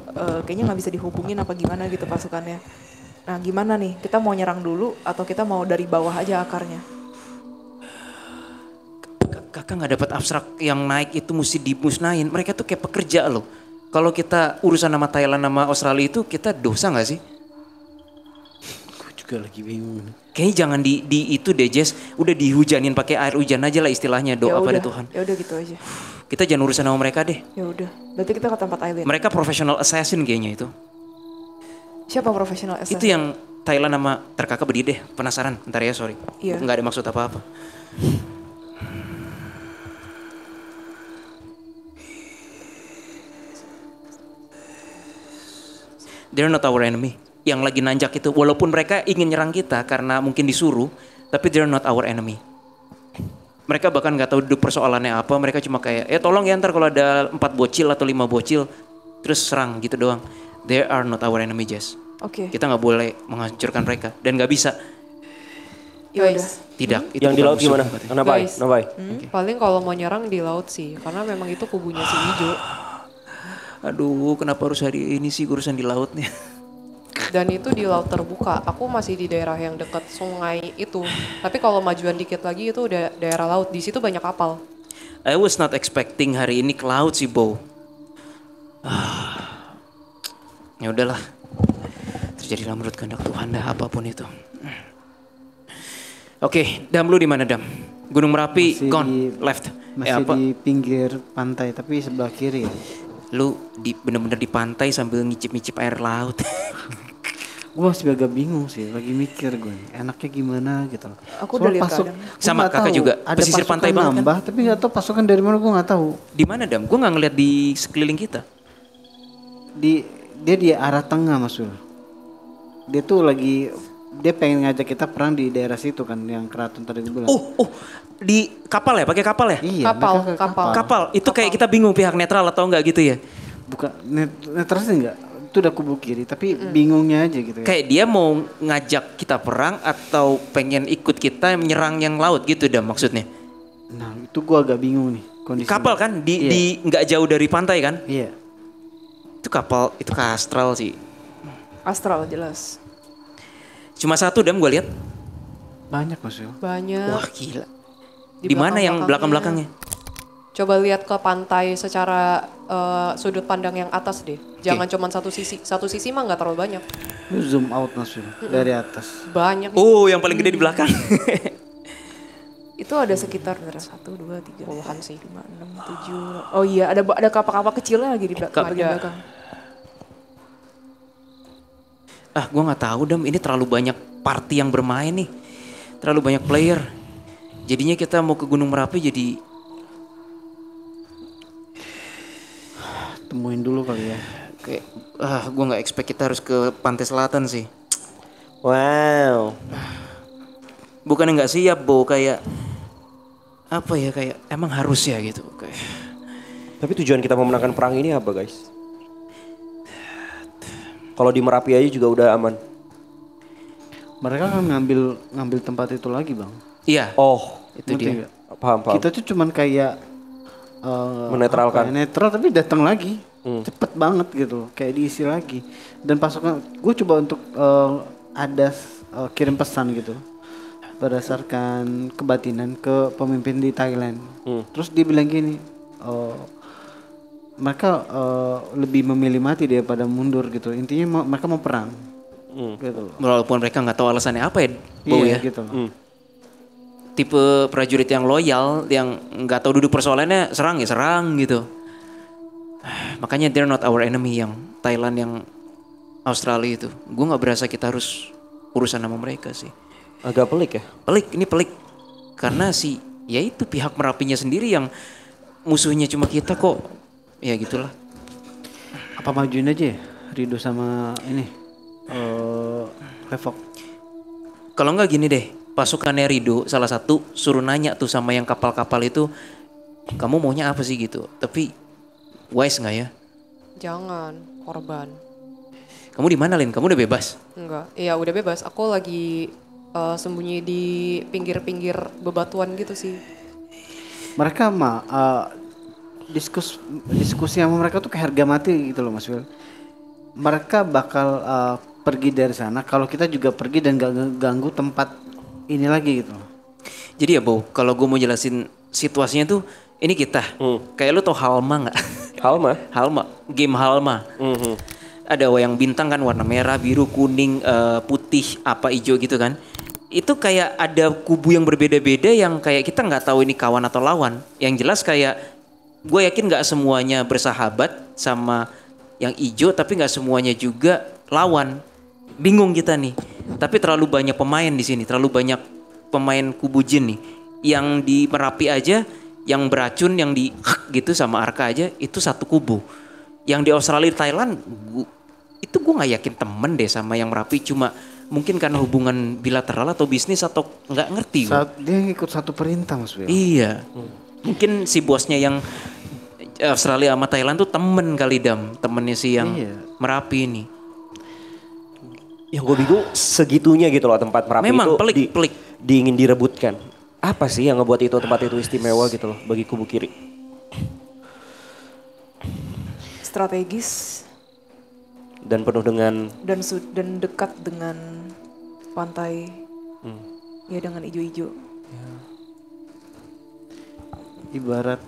kayaknya nggak bisa dihubungin apa gimana gitu pasukannya. Nah gimana nih? Kita mau nyerang dulu atau kita mau dari bawah aja akarnya? Kakak nggak dapat abstrak yang naik itu mesti dimusnahin. Mereka tuh kayak pekerja loh. Kalau kita urusan sama Thailand sama Australia itu kita dosa nggak sih? Gue juga lagi bingung. Kayaknya jangan di itu deh Jess. Udah dihujanin pakai air hujan aja lah istilahnya doa pada Tuhan. Ya udah gitu aja. Kita jangan urusan sama mereka deh. Ya udah. Berarti kita ke tempat Aileen. Mereka professional assassin kayaknya itu. Siapa profesional assassin? Itu yang Thailand sama terkakak berdiri deh. Penasaran. Bentar ya sorry. Iya. Nggak ada maksud apa-apa. They're not our enemy. Yang lagi nanjak itu, walaupun mereka ingin nyerang kita karena mungkin disuruh, tapi they're not our enemy. Mereka bahkan nggak tahu duduk persoalannya apa. Mereka cuma kayak, tolong ya ntar kalau ada 4 bocil atau 5 bocil, terus serang gitu doang. They are not our enemy, Jess. Oke. Kita nggak boleh menghancurkan mereka dan nggak bisa. Ya udah. Guys, Tidak. Itu Yang di bukan laut musuh, gimana? katanya. Kenapa? Guys. Kenapa? paling kalau mau nyerang di laut sih, karena memang itu kubunya si Ijo. Aduh, kenapa harus hari ini sih urusan di lautnya? Dan itu di laut terbuka. Aku masih di daerah yang dekat sungai itu. Tapi kalau majuan dikit lagi itu udah daerah laut. Di situ banyak kapal. I was not expecting hari ini ke laut sih, Bo. Ya udahlah. Terjadilah menurut kehendak Tuhan dah apapun itu. Oke, Dam lu di mana Dam? Gunung Merapi Masih gone, di- left. Masih apa? di pinggir pantai tapi sebelah kiri ya. Lu bener-bener di pantai sambil ngicip-ngicip air laut. Gue masih agak bingung sih, lagi mikir gue nih, enaknya gimana gitu. Aku udah lihat keadaan. gua Sama nggak kakak tahu, juga, ada pesisir pasukan pantai banget kan? nambah, tapi nggak tahu pasukan dari mana gue nggak tahu. Di mana Dam? Gue nggak ngeliat di sekeliling kita. Dia di arah tengah Mas Ul. Dia pengen ngajak kita perang di daerah situ kan, yang keraton tadi gue bilang. Oh, di kapal ya? Pakai kapal ya? Iya, Kapal, mereka ke kapal. Kapal. Itu kayak kita bingung pihak netral atau enggak gitu ya? Bukan netral sih enggak. Itu udah kubu kiri, tapi bingungnya aja gitu ya. Kayak dia mau ngajak kita perang atau pengen ikut kita menyerang yang laut gitu dah maksudnya. Nah, itu gua agak bingung nih kondisi. Kapal kan Iya. di nggak jauh dari pantai kan? Iya. Itu kapal, itu Kastral sih. Astral jelas. Cuma satu Dam gue lihat. Banyak Mas Ul. Banyak. Wah gila. Di mana yang belakang-belakangnya? Coba lihat ke pantai secara sudut pandang yang atas deh. Jangan cuma satu sisi. Satu sisi mah nggak terlalu banyak. Lu zoom out Mas Ul dari atas. Banyak. Oh, yang paling gede di belakang. Itu ada sekitar 1, 2, 3, Puluhan sih. 5, 6, 7. Oh iya, ada kapal-kapal kecilnya lagi di bagian belakang. Gue nggak tahu Dam, ini terlalu banyak party yang bermain nih, terlalu banyak player. Jadinya kita mau ke Gunung Merapi jadi Temuin dulu kali ya. kayak gue nggak expect kita harus ke pantai selatan sih. Wow. bukan nggak siap, Bo, kayak apa ya, kayak emang harus ya gitu. Kayak Tapi tujuan kita memenangkan perang ini apa guys? Kalau di Merapi aja juga udah aman. Mereka kan ngambil tempat itu lagi bang. iya, Oh, itu Ngerti dia. nggak? paham. Kita tuh cuman kayak Menetralkan. apa ya, netral tapi datang lagi. Cepet banget gitu, kayak diisi lagi. Dan pasukan gue coba untuk ada kirim pesan gitu berdasarkan kebatinan ke pemimpin di Thailand. Terus dia bilang gini, mereka lebih memilih mati daripada mundur gitu. Intinya mereka mau perang. Gitu loh. Walaupun mereka nggak tahu alasannya apa ya, Bo Iya ya. gitu loh. Tipe prajurit yang loyal, yang nggak tahu duduk persoalannya, serang ya serang gitu. Makanya they're not our enemy, yang Thailand, yang Australia itu. Gue nggak berasa kita harus urusan sama mereka sih. Agak pelik ya. Ini pelik. Karena ya itu pihak Merapinya sendiri yang musuhnya cuma kita kok. Ya gitulah. Apa majuin aja ya Rido sama ini Levok. Kalau nggak gini deh, pasukannya Rido salah satu suruh nanya tuh sama yang kapal-kapal itu, kamu maunya apa sih gitu. Tapi wise nggak ya? Jangan korban. Kamu di mana, Lin? Kamu udah bebas? Enggak, iya udah bebas. Aku lagi sembunyi di pinggir-pinggir bebatuan gitu sih. Mereka mah diskusi sama mereka tuh kayak harga mati gitu loh Mas Wil. Mereka bakal pergi dari sana kalau kita juga pergi dan gak ganggu tempat ini lagi gitu. Jadi ya Bo, kalau gue mau jelasin situasinya tuh, ini kita. Kayak lu tau Halma nggak? Halma. Game Halma. Ada wayang bintang kan, warna merah, biru, kuning, putih, apa hijau gitu kan. Itu kayak ada kubu yang berbeda-beda yang kayak kita nggak tahu ini kawan atau lawan. Yang jelas kayak gue yakin nggak semuanya bersahabat sama yang hijau, tapi nggak semuanya juga lawan. Bingung kita nih. Tapi terlalu banyak pemain di sini, terlalu banyak pemain kubu jin nih. Yang di Merapi aja, yang beracun, yang di gitu sama Arka aja, itu satu kubu. Yang di Australia, Thailand, itu gue nggak yakin temen deh sama yang Merapi. Cuma mungkin karena hubungan bilateral atau bisnis atau nggak ngerti gue. Dia ikut satu perintah Mas Wil. Iya. Mungkin si bosnya yang Australia sama Thailand tuh temen kali Dam. Temennya si yang Merapi ini. Yang gue bingung segitunya gitu loh tempat Merapi Memang itu pelik. diingin direbutkan. Apa sih yang ngebuat itu tempat itu istimewa gitu loh bagi kubu kiri? Strategis Dan penuh dengan dan dekat dengan pantai. Ya dengan ijo-ijo. Ibarat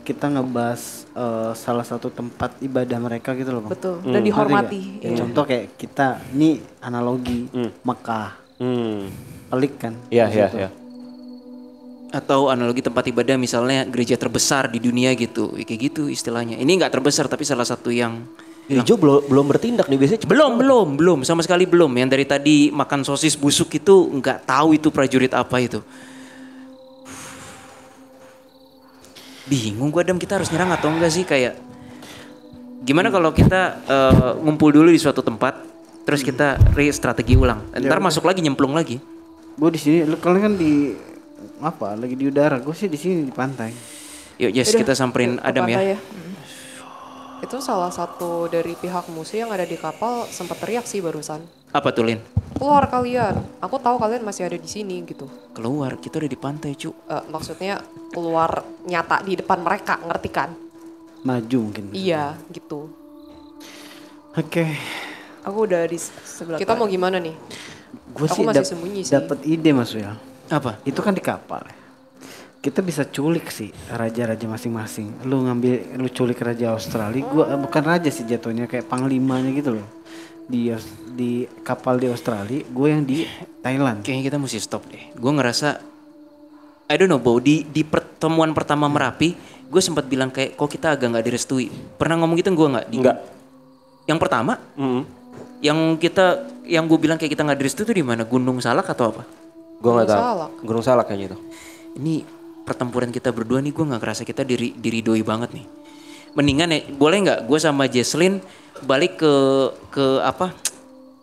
kita ngebahas salah satu tempat ibadah mereka gitu loh Bang. Betul. Dan dihormati. Ngerti nggak? Ya, contoh kayak kita, ini analogi Mekah. Pelik kan? Iya. Atau analogi tempat ibadah misalnya gereja terbesar di dunia gitu. Ya, kayak gitu istilahnya. Ini nggak terbesar tapi salah satu yang Ijo belum bertindak nih biasanya. belum sama sekali belum. Yang dari tadi makan sosis busuk itu nggak tahu itu prajurit apa itu. Bingung gue Adam, kita harus nyerang atau enggak sih, kayak gimana kalau kita ngumpul dulu di suatu tempat terus kita strategi ulang. Ntar masuk lagi nyemplung lagi. Gue di sini, kalian kan di apa? Lagi di udara. Gue sih di sini di pantai. Yuk Jess, kita samperin Ke Adam pantai ya. Itu salah satu dari pihak musuh yang ada di kapal sempat teriak sih barusan. Apa tuh Lin? Keluar kalian. Aku tahu kalian masih ada di sini gitu. Keluar, kita udah di pantai cu. Maksudnya keluar nyata di depan mereka, ngerti kan? Maju mungkin. Iya, gitu. Oke. Aku udah di sebelah Kita mau gimana nih? Gue Aku sih masih sembunyi sih. dapat ide Mas Wil. Apa? Itu kan di kapal. Kita bisa culik sih raja-raja masing-masing. Lu culik raja Australia, gua bukan raja sih jatuhnya, kayak panglimanya gitu loh. Di kapal di Australia, gue yang di Thailand. Kayaknya kita mesti stop deh. Gue ngerasa I don't know Bo, di pertemuan pertama Merapi, gue sempat bilang kayak kok kita agak nggak direstui. Pernah ngomong gitu gue nggak? Enggak. Yang pertama, yang gue bilang kayak kita nggak direstui itu di mana? Gunung Salak atau apa? Gue nggak tahu. Salak. Gunung Salak kayaknya itu. Ini pertempuran kita berdua nih, gue nggak kerasa kita diridoi banget nih. Mendingan ya, boleh nggak gue sama Jesslyn balik ke apa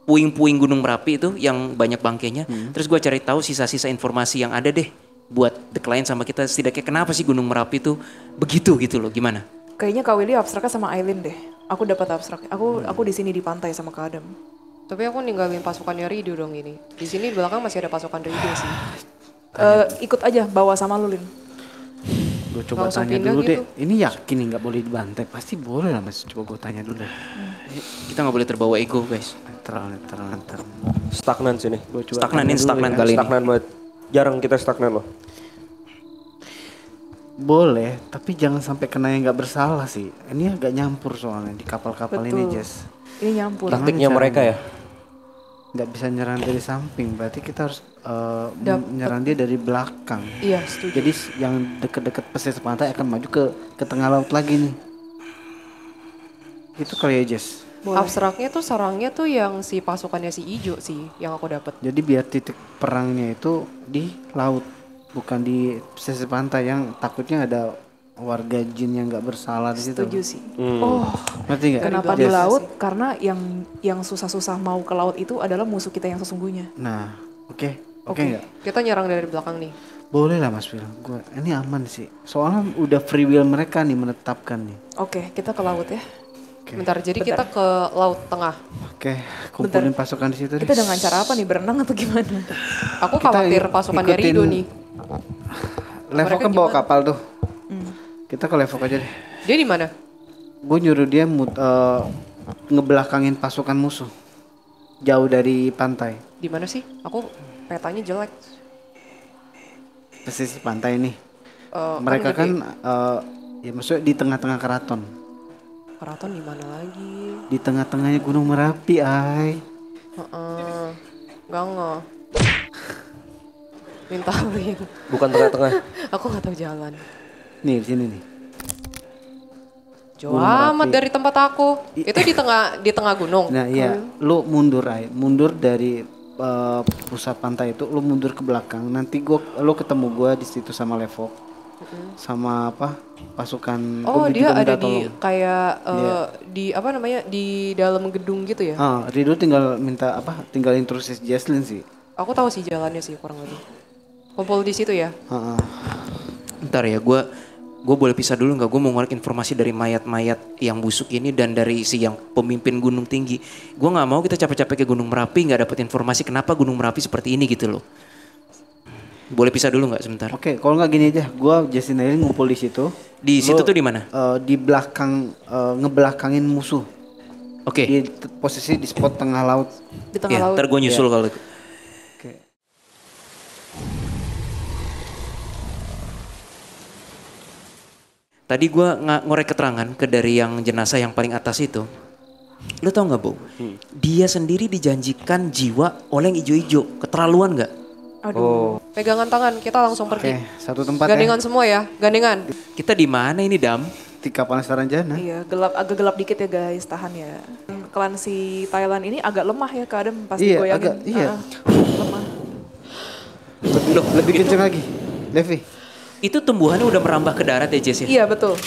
puing-puing Gunung Merapi itu yang banyak bangkainya. Terus gue cari tahu sisa-sisa informasi yang ada deh buat the client sama kita, setidaknya kenapa sih Gunung Merapi itu begitu gitu loh, gimana? Kayaknya Kak Willy abstraknya sama Aileen deh. Aku dapat abstrak. Aku di sini di pantai sama Kak Adam. Tapi aku ninggalin pasukannya Rido dong ini. Di sini di belakang masih ada pasukan Rido sih. Ikut aja bawa sama lu, Lin. Gue coba Langsung tanya pindah dulu gitu. deh. Ini yakin nih nggak boleh dibantai? Pasti boleh lah mas. Coba gue tanya dulu deh. Kita nggak boleh terbawa ego guys. Netral. Stagnan sini. Gua coba Stagnan tanya dulu stagnan ya. kali ini. Stagnan banget. Jarang kita stagnan loh. Boleh, tapi jangan sampai kena yang nggak bersalah sih. Ini agak nyampur soalnya di kapal-kapal ini, Betul. Jess. Ini nyampur. Gimana Taktiknya caranya? mereka ya. Nggak bisa nyerang dari samping, berarti kita harus menyerang dia dari belakang. Iya, setuju. Jadi yang deket-deket pesisir pantai akan maju ke tengah laut lagi nih. Itu kali ya, Jess. Boleh. Abstraknya tuh sarangnya tuh yang si pasukannya si Ijo sih yang aku dapat. Jadi biar titik perangnya itu di laut, bukan di pesisir pantai yang takutnya ada warga jin yang nggak bersalah di situ. Setuju sih. Hmm. Oh, Ngerti nggak? kenapa Dari di belakang laut? sih. Karena yang susah-susah mau ke laut itu adalah musuh kita yang sesungguhnya. Nah, oke Oke. nggak? Kita nyerang dari belakang nih. Boleh lah Mas Wil. Gua ini aman sih. Soalnya udah free will mereka nih menetapkan nih. Oke, kita ke laut ya. Oke. Bentar, jadi kita ke laut tengah. Oke, kumpulin pasukan di situ deh. Kita dengan cara apa nih? Berenang atau gimana? Aku Kita khawatir pasukannya ikutin- Rido nih. Levo Mereka kan bawa gimana? kapal tuh. Kita ke Levo aja deh. Dia di mana? Gue nyuruh dia ngebelakangin pasukan musuh. Jauh dari pantai. Di mana sih? Aku petanya jelek. Pesisir pantai nih. gede. Mereka kan ya maksudnya di tengah-tengah keraton. Keraton di mana lagi? Di tengah-tengahnya Gunung Merapi, ay. Gak nge. Minta link. Bukan tengah-tengah. Aku nggak tahu jalan. Nih, di sini nih. Jauh Gunung amat Merapi. dari tempat aku. Itu di tengah gunung. Nah, iya, lu mundur ay. Mundur dari pusat pantai itu, lu mundur ke belakang. Nanti lu ketemu gua di situ sama Levo. Sama apa? Pasukan. Oh, gua dia juga ada minta di tolong. kayak Iya. di apa namanya? Di dalam gedung gitu ya. Rido tinggal minta apa? Tinggal instruksi Jaslyn sih. Aku tahu sih jalannya sih kurang lebih. Kumpul di situ ya. Heeh. Bentar ya, gue boleh pisah dulu nggak? Gue mau ngorek informasi dari mayat-mayat yang busuk ini dan dari si yang pemimpin Gunung Tinggi. Gue nggak mau kita capek-capek ke Gunung Merapi nggak dapat informasi kenapa Gunung Merapi seperti ini gitu loh. Boleh pisah dulu nggak sebentar? Oke, kalau nggak gini aja, gua Jaslyn Aileen ngumpul di situ. Di Lu, situ tuh di mana? Di belakang ngebelakangin musuh. Oke. Di posisi di spot tengah laut. Di tengah Ya, laut. ntar gue nyusul kalau itu. Oke. Tadi gue ngorek keterangan ke dari yang jenazah yang paling atas itu. Lo tau nggak, Bo? Dia sendiri dijanjikan jiwa oleh yang ijo-ijo. Keterlaluan nggak? Aduh. Pegangan tangan, kita langsung Oke, pergi. satu tempat Gandengan ya. semua ya, gandengan. Kita di mana ini, Dam? Di kapal Saranjana. Iya, agak gelap dikit ya guys, tahan ya. Klan si Thailand ini agak lemah ya, Kak Adam pasti Iya, goyangin. agak, iya. Lemah. Loh, Lebih kenceng lagi. Levi. itu tumbuhannya udah merambah ke darat ya, Jess ya? Iya, betul.